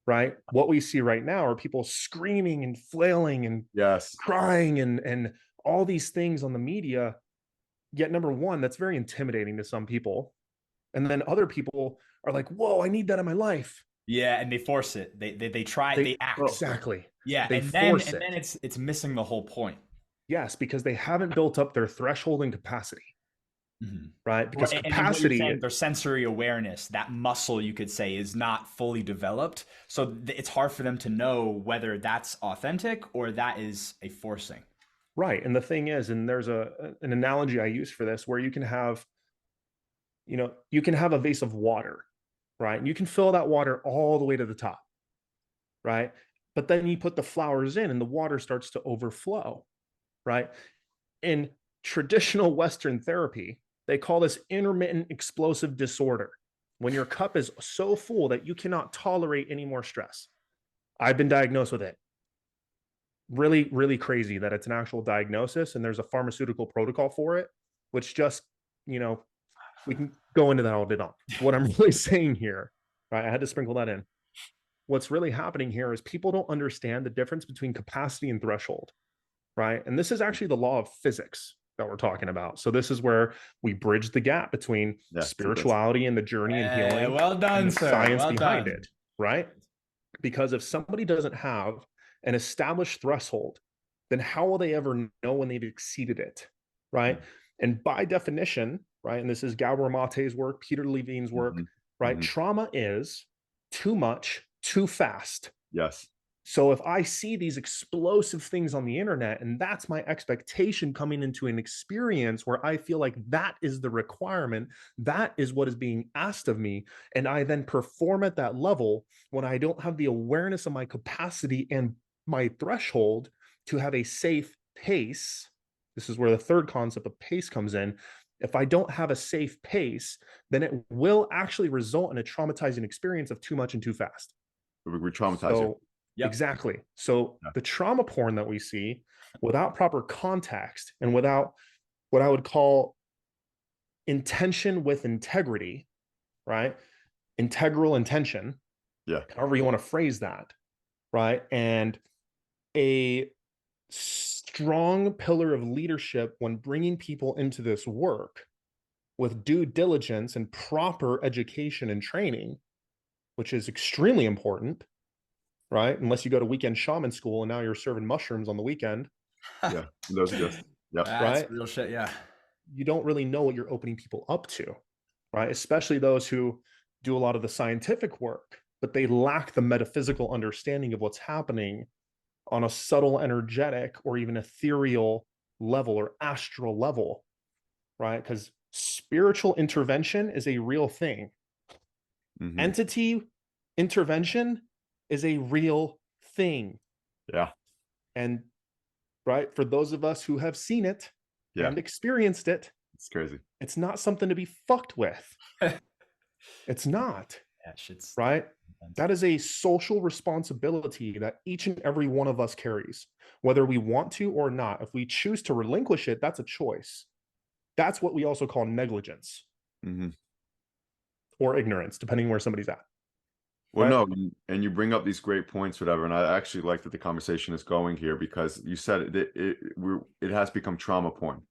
Speaker 3: right? What we see right now are people screaming and flailing and
Speaker 2: Yes.
Speaker 3: crying and all these things on the media. Yet, number one, that's very intimidating to some people. And then other people are like, whoa, I need that in my life.
Speaker 1: Yeah, and they force it. They try, they act.
Speaker 3: Exactly.
Speaker 1: Yeah,
Speaker 3: They
Speaker 1: and then
Speaker 3: force it.
Speaker 1: it's missing the whole point.
Speaker 3: Yes, because they haven't built up their threshold and capacity.
Speaker 1: Mm-hmm.
Speaker 3: Right? Because
Speaker 1: And then what you're
Speaker 3: capacity,
Speaker 1: saying, their sensory awareness, that muscle, you could say, is not fully developed. So it's hard for them to know whether that's authentic or that is a forcing.
Speaker 3: right? And the thing is, and there's an analogy I use for this, where you can have a vase of water, right? And you can fill that water all the way to the top, right? But then you put the flowers in and the water starts to overflow, right? In traditional Western therapy, they call this intermittent explosive disorder, when your cup is so full that you cannot tolerate any more stress. I've been diagnosed with it. Really, really crazy that it's an actual diagnosis and there's a pharmaceutical protocol for it, which just, we can go into that all day long. What I'm really saying here, right? I had to sprinkle that in. What's really happening here is people don't understand the difference between capacity and threshold, right? And this is actually the law of physics that we're talking about. So this is where we bridge the gap between spirituality and the journey and healing.
Speaker 1: Well done,
Speaker 3: and the
Speaker 1: sir.
Speaker 3: science
Speaker 1: Well
Speaker 3: behind
Speaker 1: done.
Speaker 3: it, right? Because if somebody doesn't have an established threshold, then how will they ever know when they've exceeded it, right? And by definition, right, and this is Gabor Mate's work, Peter Levine's work, right? Trauma is too much, too fast.
Speaker 2: Yes.
Speaker 3: So if I see these explosive things on the internet, and that's my expectation coming into an experience where I feel like that is the requirement, that is what is being asked of me, and I then perform at that level when I don't have the awareness of my capacity and my threshold to have a safe pace. This is where the third concept of pace comes in. If I don't have a safe pace, then it will actually result in a traumatizing experience of too much and too fast.
Speaker 2: We traumatize you.
Speaker 1: Yep.
Speaker 3: Exactly. So the trauma porn that we see without proper context and without what I would call intention with integrity, right? Integral intention.
Speaker 2: Yeah.
Speaker 3: However you want to phrase that, right? And a strong pillar of leadership when bringing people into this work with due diligence and proper education and training, which is extremely important, right? Unless you go to weekend shaman school and now you're serving mushrooms on the weekend.
Speaker 2: Yeah, those exist. Yeah,
Speaker 1: that's
Speaker 3: right.
Speaker 1: Real shit. Yeah,
Speaker 3: you don't really know what you're opening people up to, right? Especially those who do a lot of the scientific work, but they lack the metaphysical understanding of what's happening on a subtle, energetic, or even ethereal level or astral level, right? Because spiritual intervention is a real thing. Entity intervention is a real thing.
Speaker 2: Yeah.
Speaker 3: And right, for those of us who have seen it and experienced it,
Speaker 2: it's crazy.
Speaker 3: It's not something to be fucked with. It's not. Right? That is a social responsibility that each and every one of us carries, whether we want to or not. If we choose to relinquish it, that's a choice. That's what we also call negligence or ignorance, depending where somebody's at.
Speaker 2: Well, no, and you bring up these great points, whatever, and I actually like that the conversation is going here because you said it has become trauma porn,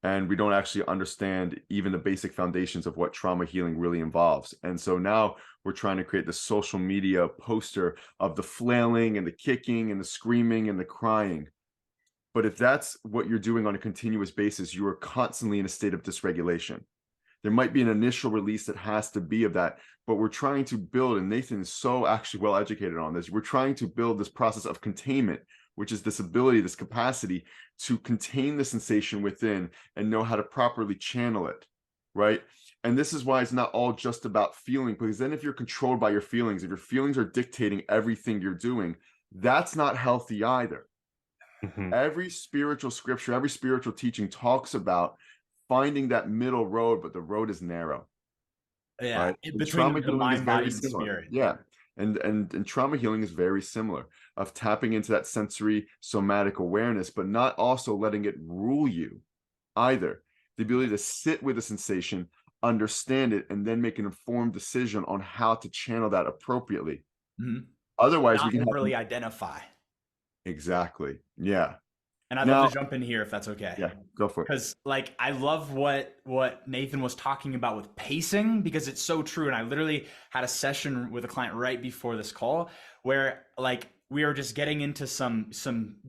Speaker 2: and we don't actually understand even the basic foundations of what trauma healing really involves. And so now we're trying to create the social media poster of the flailing and the kicking and the screaming and the crying. But if that's what you're doing on a continuous basis, you are constantly in a state of dysregulation. There might be an initial release that has to be of that, but we're trying to build, and Nathan is so actually well educated on this, we're trying to build this process of containment, which is this ability, this capacity to contain the sensation within and know how to properly channel it, right? And this is why it's not all just about feeling, because then if you're controlled by your feelings, if your feelings are dictating everything you're doing, that's not healthy either. Every spiritual scripture, every spiritual teaching talks about finding that middle road, but the road is narrow.
Speaker 1: Yeah,
Speaker 2: right?
Speaker 1: between the mind, body, and spirit.
Speaker 2: Yeah. And trauma healing is very similar, of tapping into that sensory somatic awareness, but not also letting it rule you either. The ability to sit with a sensation, understand it, and then make an informed decision on how to channel that appropriately.
Speaker 1: Mhm.
Speaker 2: Otherwise, we
Speaker 1: Not
Speaker 2: can have
Speaker 1: overly identify.
Speaker 2: exactly. Yeah.
Speaker 1: And I'd love
Speaker 2: Now,
Speaker 1: to jump in here if that's okay.
Speaker 2: yeah, go for it.
Speaker 1: Because like I love what Nathan was talking about with pacing, because it's so true. And I literally had a session with a client right before this call where like we were just getting into some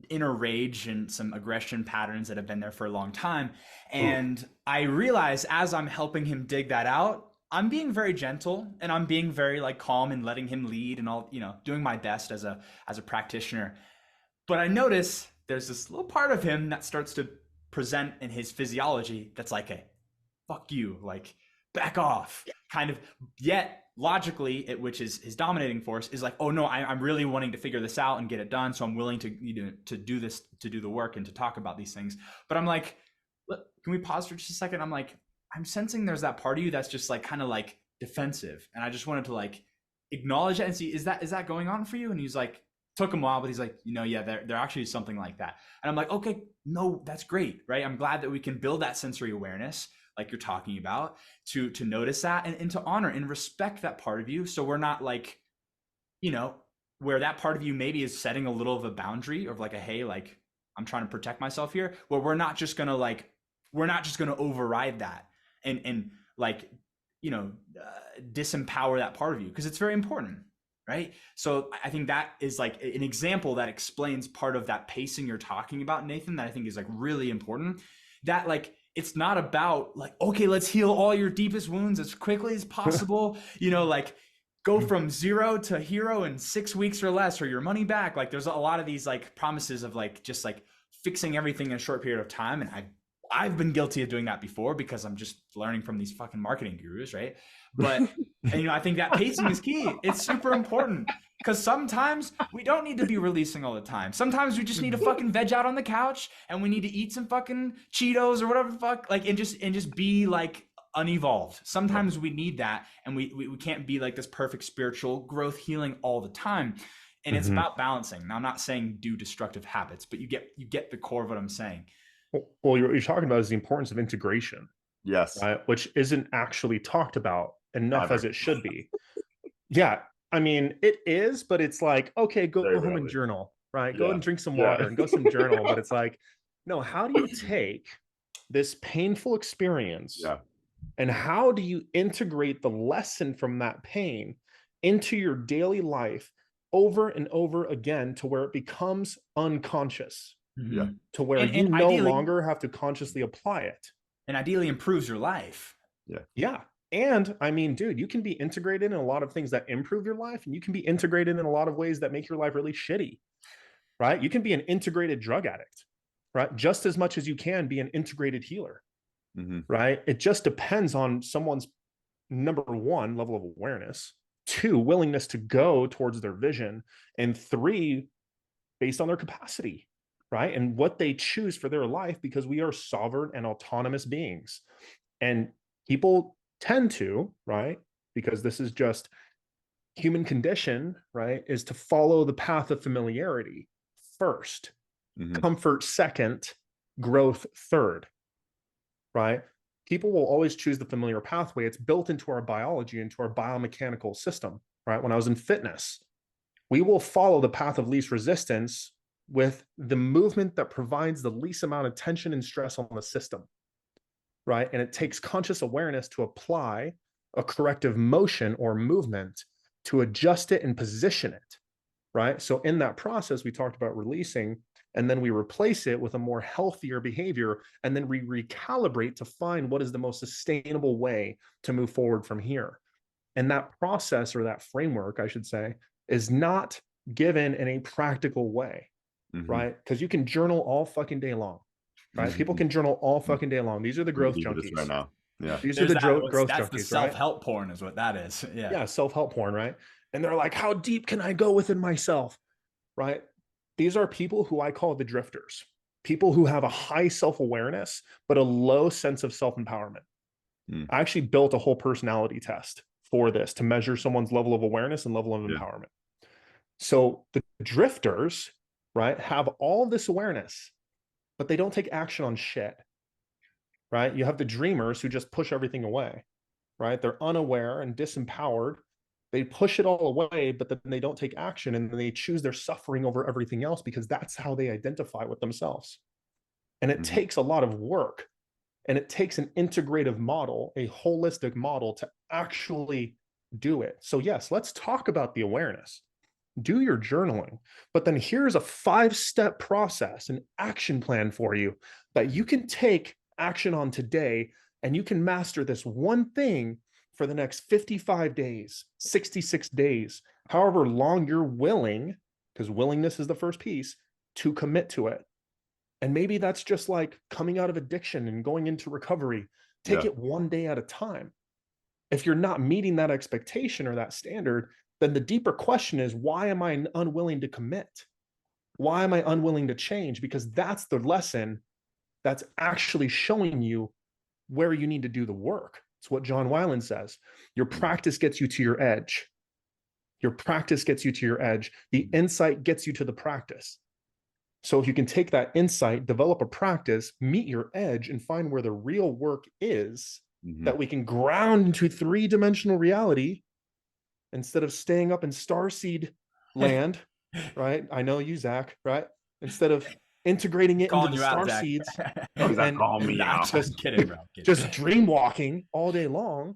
Speaker 1: inner rage and some aggression patterns that have been there for a long time. And I realized as I'm helping him dig that out, I'm being very gentle and I'm being very like calm and letting him lead and all, doing my best as a practitioner. But I notice there's this little part of him that starts to present in his physiology that's like a fuck you, like back off, kind of. Yet logically, which is his dominating force, is like, oh no, I'm really wanting to figure this out and get it done. So I'm willing to do this, to do the work and to talk about these things. But I'm like, can we pause for just a second? I'm like, I'm sensing there's that part of you that's just like kind of like defensive, and I just wanted to like acknowledge that and see, is that going on for you? And he's like, took him a while, but he's like, yeah, there actually is something like that. And I'm like, okay, no, that's great, right? I'm glad that we can build that sensory awareness, like you're talking about, to notice that and to honor and respect that part of you. So we're not like, where that part of you maybe is setting a little of a boundary of like hey, like I'm trying to protect myself here, where we're not just gonna override that and like, disempower that part of you, because it's very important. Right. So I think that is like an example that explains part of that pacing you're talking about, Nathan, that I think is like really important. That like, it's not about like, okay, let's heal all your deepest wounds as quickly as possible, like go from 0 to hero in 6 weeks or less, or your money back. Like there's a lot of these like promises of like, just like fixing everything in a short period of time. And I've been guilty of doing that before because I'm just learning from these fucking marketing gurus, right? But and I think that pacing is key. It's super important because sometimes we don't need to be releasing all the time. Sometimes we just need to fucking veg out on the couch and we need to eat some fucking Cheetos or whatever the fuck, like and just be like unevolved. Sometimes we need that, and we can't be like this perfect spiritual growth healing all the time. And it's about balancing. Now, I'm not saying do destructive habits, but you get the core of what I'm saying.
Speaker 3: Well, what you're talking about is the importance of integration.
Speaker 2: Yes.
Speaker 3: Right? Which isn't actually talked about enough
Speaker 2: Never.
Speaker 3: as it should be. Yeah. I mean, it is, but it's like, okay, go home and journal, right? Go and drink some water and go some journal. But it's like, no, how do you take this painful experience and how do you integrate the lesson from that pain into your daily life over and over again to where it becomes unconscious? To where you no longer have to consciously apply it.
Speaker 1: And ideally improves your life.
Speaker 3: Yeah. And I mean, dude, you can be integrated in a lot of things that improve your life, and you can be integrated in a lot of ways that make your life really shitty, right? You can be an integrated drug addict, right? Just as much as you can be an integrated healer, right? It just depends on someone's, number one, level of awareness, 2, willingness to go towards their vision, and 3, based on their capacity, right? And what they choose for their life, because we are sovereign and autonomous beings. And people tend to, right, because this is just human condition, right, is to follow the path of familiarity first, comfort second, growth third, right? People will always choose the familiar pathway. It's built into our biology, into our biomechanical system, right? When I was in fitness, we will follow the path of least resistance with the movement that provides the least amount of tension and stress on the system, right? And it takes conscious awareness to apply a corrective motion or movement to adjust it and position it, right? So in that process, we talked about releasing, and then we replace it with a more healthier behavior, and then we recalibrate to find what is the most sustainable way to move forward from here. And that process, or that framework, I should say, is not given in a practical way, right? Because you can journal all fucking day long, right? People can journal all fucking day long. These are the growth junkies
Speaker 2: right now. Yeah,
Speaker 3: these are the growth junkies.
Speaker 1: That's the self-help porn, is what that is.
Speaker 3: Yeah, self-help porn, right? And they're like, how deep can I go within myself, right? These are people who I call the drifters, people who have a high self-awareness but a low sense of self-empowerment. I actually built a whole personality test for this, to measure someone's level of awareness and level of
Speaker 2: Yeah.
Speaker 3: empowerment. So the drifters, right, have all this awareness, but they don't take action on shit, right? You have the dreamers who just push everything away, right? They're unaware and disempowered. They push it all away, but then they don't take action, and they choose their suffering over everything else because that's how they identify with themselves. And it takes a lot of work, and it takes an integrative model, a holistic model, to actually do it. So yes, let's talk about the awareness. Do your journaling, but then here's a 5-step process, an action plan for you that you can take action on today, and you can master this one thing for the next 55 days, 66 days, however long you're willing, because willingness is the first piece, to commit to it. And maybe that's just like coming out of addiction and going into recovery. Take it one day at a time. If you're not meeting that expectation or that standard, then the deeper question is, why am I unwilling to commit? Why am I unwilling to change? Because that's the lesson that's actually showing you where you need to do the work. It's what John Weiland says. Your practice gets you to your edge. Your practice gets you to your edge. The insight gets you to the practice. So if you can take that insight, develop a practice, meet your edge, and find where the real work is, that we can ground into 3-dimensional reality instead of staying up in starseed land, right? I know you, Zach, right? Instead of integrating it into
Speaker 1: Calling
Speaker 3: the
Speaker 1: you out,
Speaker 3: star
Speaker 1: Zach.
Speaker 3: seeds
Speaker 2: Zach, call me out.
Speaker 3: just
Speaker 1: kidding, bro.
Speaker 3: just dream walking all day long,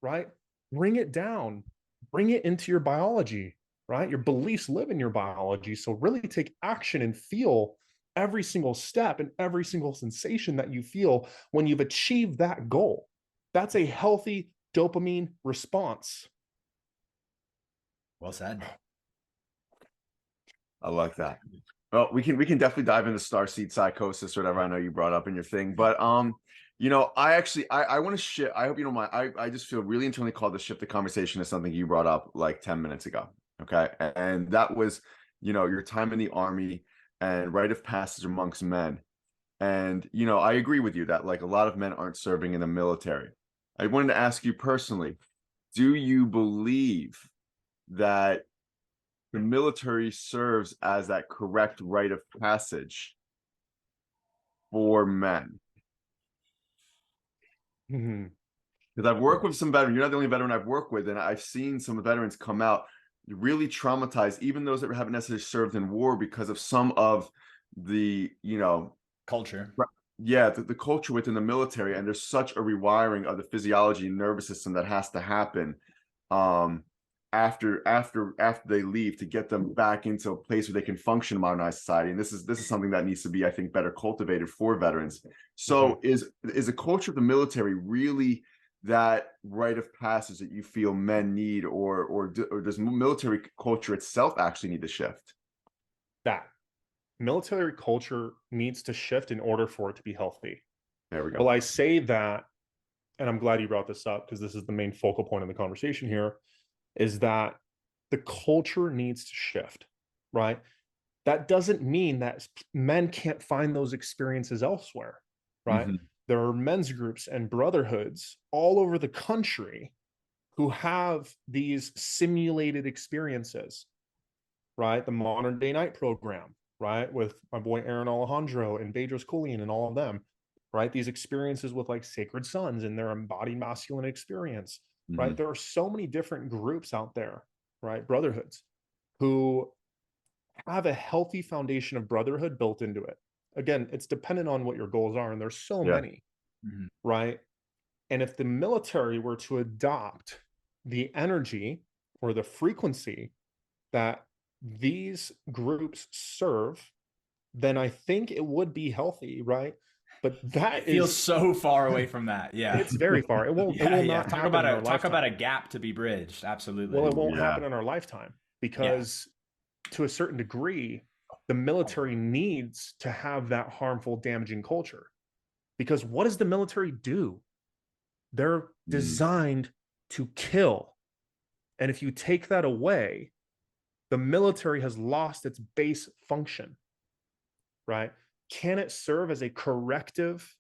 Speaker 3: right? Bring it down, bring it into your biology, right? Your beliefs live in your biology. So really take action and feel every single step and every single sensation that you feel when you've achieved that goal. That's a healthy dopamine response.
Speaker 1: Well said.
Speaker 2: I like that. Well, we can definitely dive into starseed psychosis or whatever I know you brought up in your thing. But you know, I want to shift. I hope you don't mind. I just feel really internally called to shift the conversation to something you brought up like 10 minutes ago. Okay. And that was, you know, your time in the army and rite of passage amongst men. And, you know, I agree with you that like a lot of men aren't serving in the military. I wanted to ask you personally, do you believe that the military serves as that correct rite of passage for men? Because I've worked with some veterans. You're not the only veteran I've worked with, and I've seen some veterans come out really traumatized, even those that haven't necessarily served in war, because of some of the, you know,
Speaker 1: culture.
Speaker 2: Yeah, the culture within the military, and there's such a rewiring of the physiology and nervous system that has to happen after they leave, to get them back into a place where they can function in modernized society. And this is something that needs to be, I think, better cultivated for veterans. So is the culture of the military really that rite of passage that you feel men need, or does military culture itself actually need to shift?
Speaker 3: That military culture needs to shift in order for it to be healthy.
Speaker 2: There we go.
Speaker 3: Well, I say that, and I'm glad you brought this up because this is the main focal point of the conversation here, is that the culture needs to shift, right? That doesn't mean that men can't find those experiences elsewhere, right? There are men's groups and brotherhoods all over the country who have these simulated experiences, right? The Modern Day Night program, right? With my boy Aaron Alejandro and Bedros Keuilian and all of them, right? These experiences with like sacred sons and their embodied masculine experience, right? There are so many different groups out there, right? Brotherhoods who have a healthy foundation of brotherhood built into it. Again, it's dependent on what your goals are, and there's so many, right? And if the military were to adopt the energy or the frequency that these groups serve, then I think it would be healthy, right? But that
Speaker 1: feels so far away from that. Yeah,
Speaker 3: it's very far. It will not
Speaker 1: talk
Speaker 3: happen
Speaker 1: about
Speaker 3: in our
Speaker 1: talk
Speaker 3: lifetime.
Speaker 1: about a gap to be bridged. Absolutely.
Speaker 3: Well, it won't happen in our lifetime because to a certain degree, the military needs to have that harmful, damaging culture. Because what does the military do? They're designed to kill. And if you take that away, the military has lost its base function, right? Can it serve as a corrective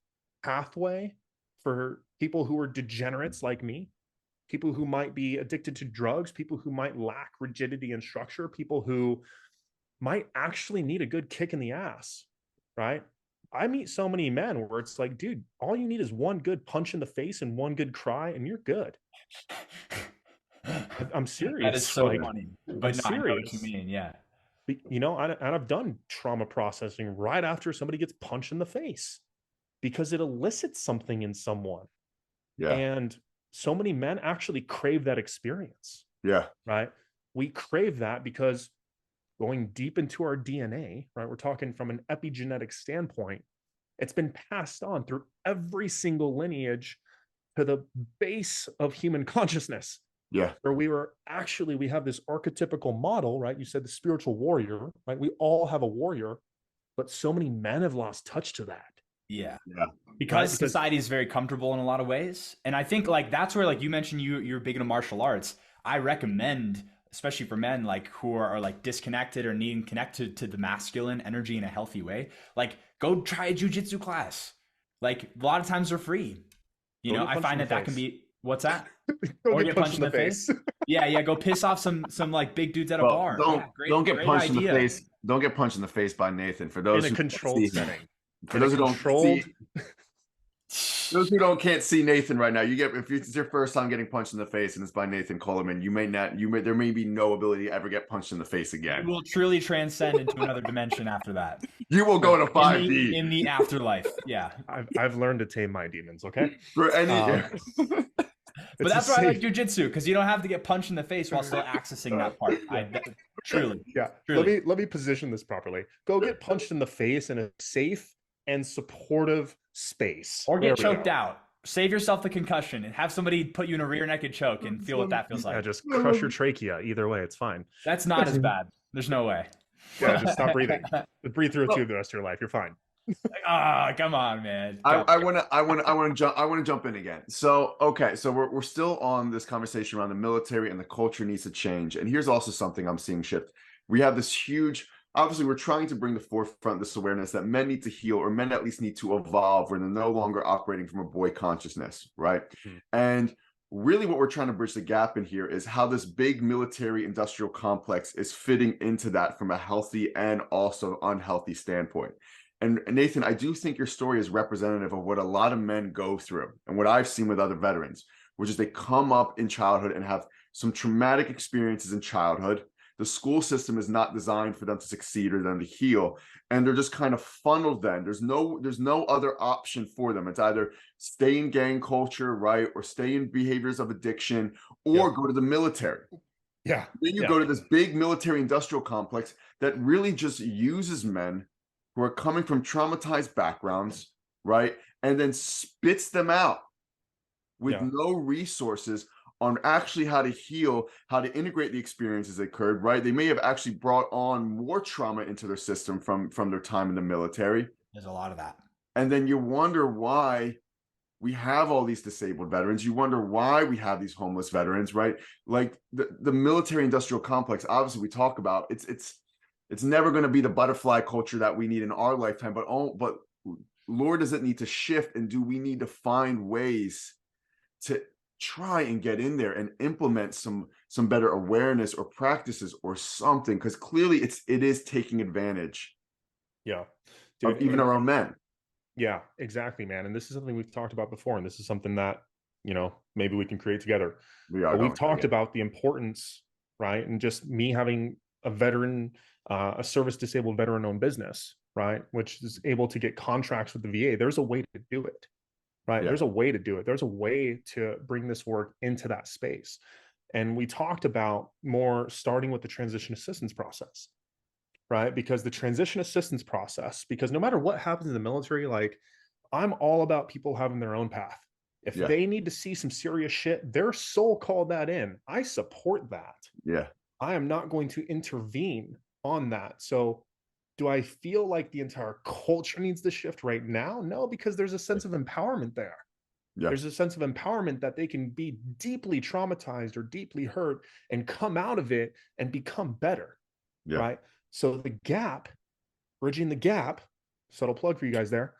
Speaker 3: pathway for people who are degenerates like me? people who might be addicted to drugs, people who might lack rigidity and structure, people who might actually need a good kick in the ass, right? I meet so many men where it's like, dude, all you need is one good punch in the face and one good cry, and you're good. I'm
Speaker 1: That is
Speaker 3: serious.
Speaker 1: so
Speaker 3: Like,
Speaker 1: funny.
Speaker 3: I'm
Speaker 1: But no, I know what you
Speaker 3: serious.
Speaker 1: mean. Yeah.
Speaker 3: You know, and I've done trauma processing right after somebody gets punched in the face because it elicits something in someone.
Speaker 2: Yeah.
Speaker 3: And so many men actually crave that experience,
Speaker 2: Yeah.
Speaker 3: right? We crave that because going deep into our DNA, right? We're talking from an epigenetic standpoint, it's been passed on through every single lineage to the base of human consciousness.
Speaker 2: Yeah.
Speaker 3: Where we have this archetypical model, right? You said the spiritual warrior, right? We all have a warrior, but so many men have lost touch to that.
Speaker 1: Yeah.
Speaker 2: Yeah.
Speaker 1: Because society is very comfortable in a lot of ways. And I think like that's where, like you mentioned, you're big into martial arts. I recommend, especially for men like who are like disconnected or needing connected to the masculine energy in a healthy way, like go try a jujitsu class. Like a lot of times they're free. You
Speaker 3: Go
Speaker 1: know,
Speaker 3: get
Speaker 1: I
Speaker 3: punched
Speaker 1: find
Speaker 3: in
Speaker 1: that
Speaker 3: the
Speaker 1: that can
Speaker 3: face.
Speaker 1: be what's that?
Speaker 3: Go
Speaker 1: Or
Speaker 3: get
Speaker 1: get punched in the face. Yeah, go piss off some like big dudes at a
Speaker 2: Well,
Speaker 1: bar. Yeah,
Speaker 2: don't get
Speaker 1: great
Speaker 2: punched in the
Speaker 1: idea.
Speaker 2: face. Don't get punched in the face by Nathan. For
Speaker 3: In
Speaker 2: those
Speaker 3: a
Speaker 2: who
Speaker 3: controlled
Speaker 2: see him.
Speaker 3: setting.
Speaker 2: For
Speaker 3: In a
Speaker 2: those who don't
Speaker 3: controlled,
Speaker 2: see, those who don't can't see Nathan right now, you get if it's your first time getting punched in the face and it's by Nathan Kohlerman, there may be no ability to ever get punched in the face
Speaker 1: You
Speaker 2: again.
Speaker 1: will truly transcend into another dimension after that.
Speaker 2: You will go to
Speaker 1: In
Speaker 2: 5D
Speaker 1: in the afterlife. Yeah.
Speaker 3: I've learned to tame my demons. Okay,
Speaker 2: for any.
Speaker 1: But that's why I like jujitsu, because you don't have to get punched in the face while still accessing that part. Truly.
Speaker 3: Yeah.
Speaker 1: Truly.
Speaker 3: Let me position this properly. Go get punched in the face in a safe and supportive space.
Speaker 1: Or
Speaker 3: There
Speaker 1: get
Speaker 3: we
Speaker 1: choked
Speaker 3: go.
Speaker 1: out. Save yourself the concussion and have somebody put you in a rear naked choke and feel what that feels
Speaker 3: Yeah,
Speaker 1: like.
Speaker 3: just crush your trachea. Either way, it's fine.
Speaker 1: That's not as bad. There's no way.
Speaker 3: Yeah, just stop breathing. Just breathe through a tube the rest of your life. You're fine.
Speaker 1: Ah, come on, man.
Speaker 2: I want to jump in again. So okay, so we're still on this conversation around the military and the culture needs to change. And here's also something I'm seeing shift. We have this huge. Obviously, we're trying to bring to forefront this awareness that men need to heal, or men at least need to evolve, where they're no longer operating from a boy consciousness, right?
Speaker 3: Mhm.
Speaker 2: And really, what we're trying to bridge the gap in here is how this big military industrial complex is fitting into that from a healthy and also unhealthy standpoint. And Nathan, I do think your story is representative of what a lot of men go through and what I've seen with other veterans, which is they come up in childhood and have some traumatic experiences in childhood. The school system is not designed for them to succeed or them to heal. And they're just kind of funneled then. There's no other option for them. It's either stay in gang culture, right? Or stay in behaviors of addiction or go to the military.
Speaker 3: Yeah.
Speaker 2: Then you go to this big military industrial complex that really just uses men who are coming from traumatized backgrounds, right? And then spits them out with no resources on actually how to heal, how to integrate the experiences that occurred, right? They may have actually brought on more trauma into their system from their time in the military.
Speaker 1: There's a lot of that.
Speaker 2: And then you wonder why we have all these disabled veterans. You wonder why we have these homeless veterans, right? Like the military industrial complex, obviously we talk about, it's never going to be the butterfly culture that we need in our lifetime, but Lord, does it need to shift? And do we need to find ways to try and get in there and implement some better awareness or practices or something? Because clearly it is taking advantage of even our own men.
Speaker 3: Yeah, exactly, man. And this is something we've talked about before, and this is something that, maybe we can create together. We've talked about the importance, right? And just me having a veteran, a service disabled veteran owned business, right? Which is able to get contracts with the VA. There's a way to do it, right?
Speaker 2: Yeah.
Speaker 3: There's a way to do it. There's a way to bring this work into that space. And we talked about more starting with the transition assistance process, right? Because the transition assistance process, because no matter what happens in the military, like I'm all about people having their own path. If they need to see some serious shit, their soul called that in. I support that.
Speaker 2: Yeah.
Speaker 3: I am not going to intervene on that. So do I feel like the entire culture needs to shift right now? No, because there's a sense of empowerment there. Yeah. There's a sense of empowerment that they can be deeply traumatized or deeply hurt and come out of it and become better. Yeah. Right. So the gap, bridging the gap, subtle plug for you guys there,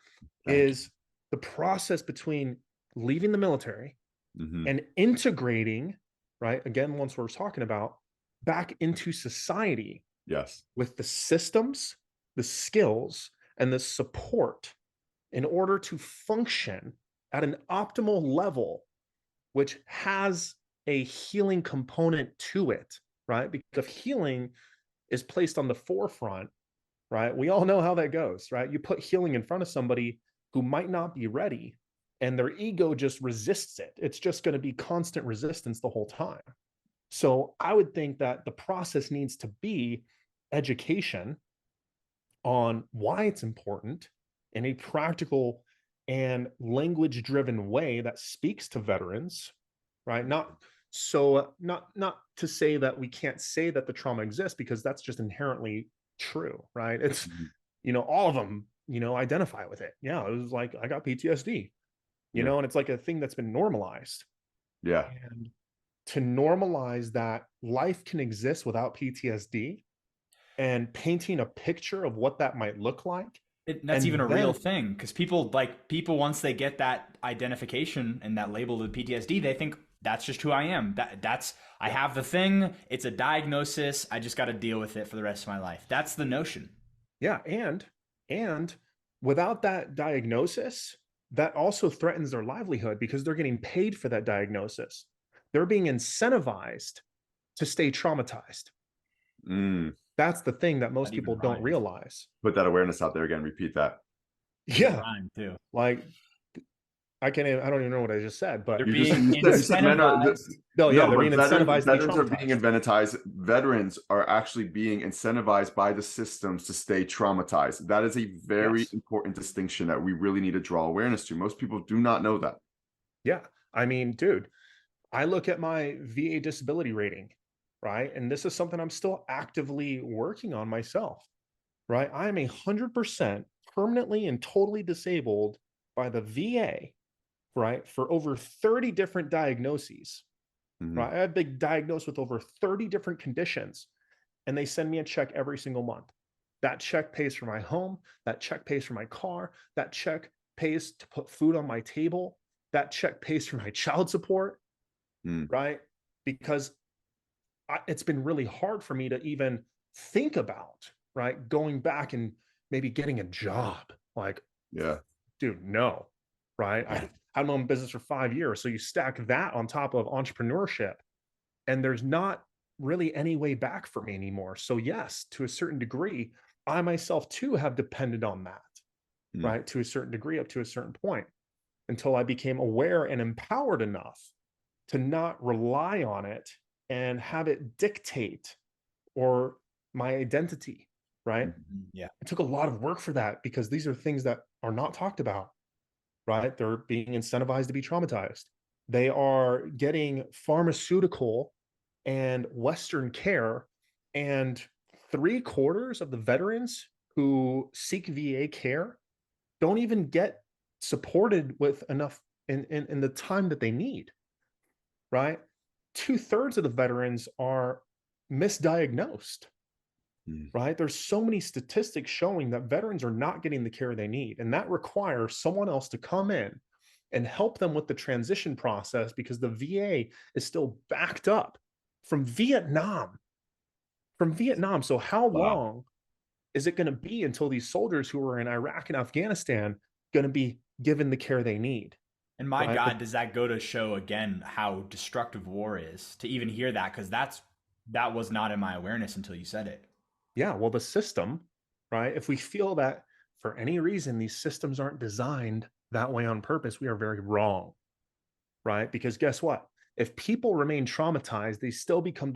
Speaker 3: is the process between leaving the military and integrating, right? Again, once we're talking about back into society.
Speaker 2: Yes.
Speaker 3: With the systems, the skills, and the support in order to function at an optimal level, which has a healing component to it, right? Because if healing is placed on the forefront, right? We all know how that goes, right? You put healing in front of somebody who might not be ready, and their ego just resists it. It's just going to be constant resistance the whole time. So I would think that the process needs to be education on why it's important in a practical and language driven way that speaks to veterans, right? Not to say that we can't say that the trauma exists, because that's just inherently true, right? It's, all of them, identify with it. Yeah, it was like, I got PTSD, and it's like a thing that's been normalized.
Speaker 2: Yeah.
Speaker 3: And to normalize that life can exist without PTSD, and painting a picture of what that might look like.
Speaker 1: That's even a real thing, because people once they get that identification and that label of PTSD, they think that's just who I am. I have the thing. It's a diagnosis. I just got to deal with it for the rest of my life. That's the notion.
Speaker 3: Yeah, and without that diagnosis, that also threatens their livelihood, because they're getting paid for that diagnosis. They're being incentivized to stay traumatized. That's the thing that most people don't realize.
Speaker 2: Put that awareness out there again. Repeat that.
Speaker 3: Yeah. Too. Like, I don't even know what I just said, but
Speaker 1: they're being incentivized.
Speaker 3: They're being incentivized.
Speaker 2: Veterans are being incentivized. Veterans are actually being incentivized by the systems to stay traumatized. That is a very important distinction that we really need to draw awareness to. Most people do not know that.
Speaker 3: Yeah. I mean, dude, I look at my VA disability rating, right? And this is something I'm still actively working on myself, right? I am 100% permanently and totally disabled by the VA, right? For over 30 different diagnoses, right? I have been diagnosed with over 30 different conditions, and they send me a check every single month. That check pays for my home. That check pays for my car. That check pays to put food on my table. That check pays for my child support, right? Because it's been really hard for me to even think about, right, going back and maybe getting a job. Like, dude, no, right? I had my own business for 5 years. So you stack that on top of entrepreneurship, and there's not really any way back for me anymore. So yes, to a certain degree, I myself too have depended on that, right? To a certain degree, up to a certain point, until I became aware and empowered enough to not rely on it and have it dictate or my identity, right?
Speaker 1: Yeah.
Speaker 3: It took a lot of work for that, because these are things that are not talked about, right? They're being incentivized to be traumatized. They are getting pharmaceutical and Western care, and 3/4 of the veterans who seek VA care don't even get supported with enough in the time that they need, right? 2/3 of the veterans are misdiagnosed, right? There's so many statistics showing that veterans are not getting the care they need, and that requires someone else to come in and help them with the transition process, because the VA is still backed up from Vietnam. So how long is it going to be until these soldiers who are in Iraq and Afghanistan going to be given the care they need?
Speaker 1: And my God, does that go to show again how destructive war is, to even hear that? Because that was not in my awareness until you said it.
Speaker 3: Yeah, well, the system, right? If we feel that for any reason these systems aren't designed that way on purpose, we are very wrong, right? Because guess what? If people remain traumatized, they still become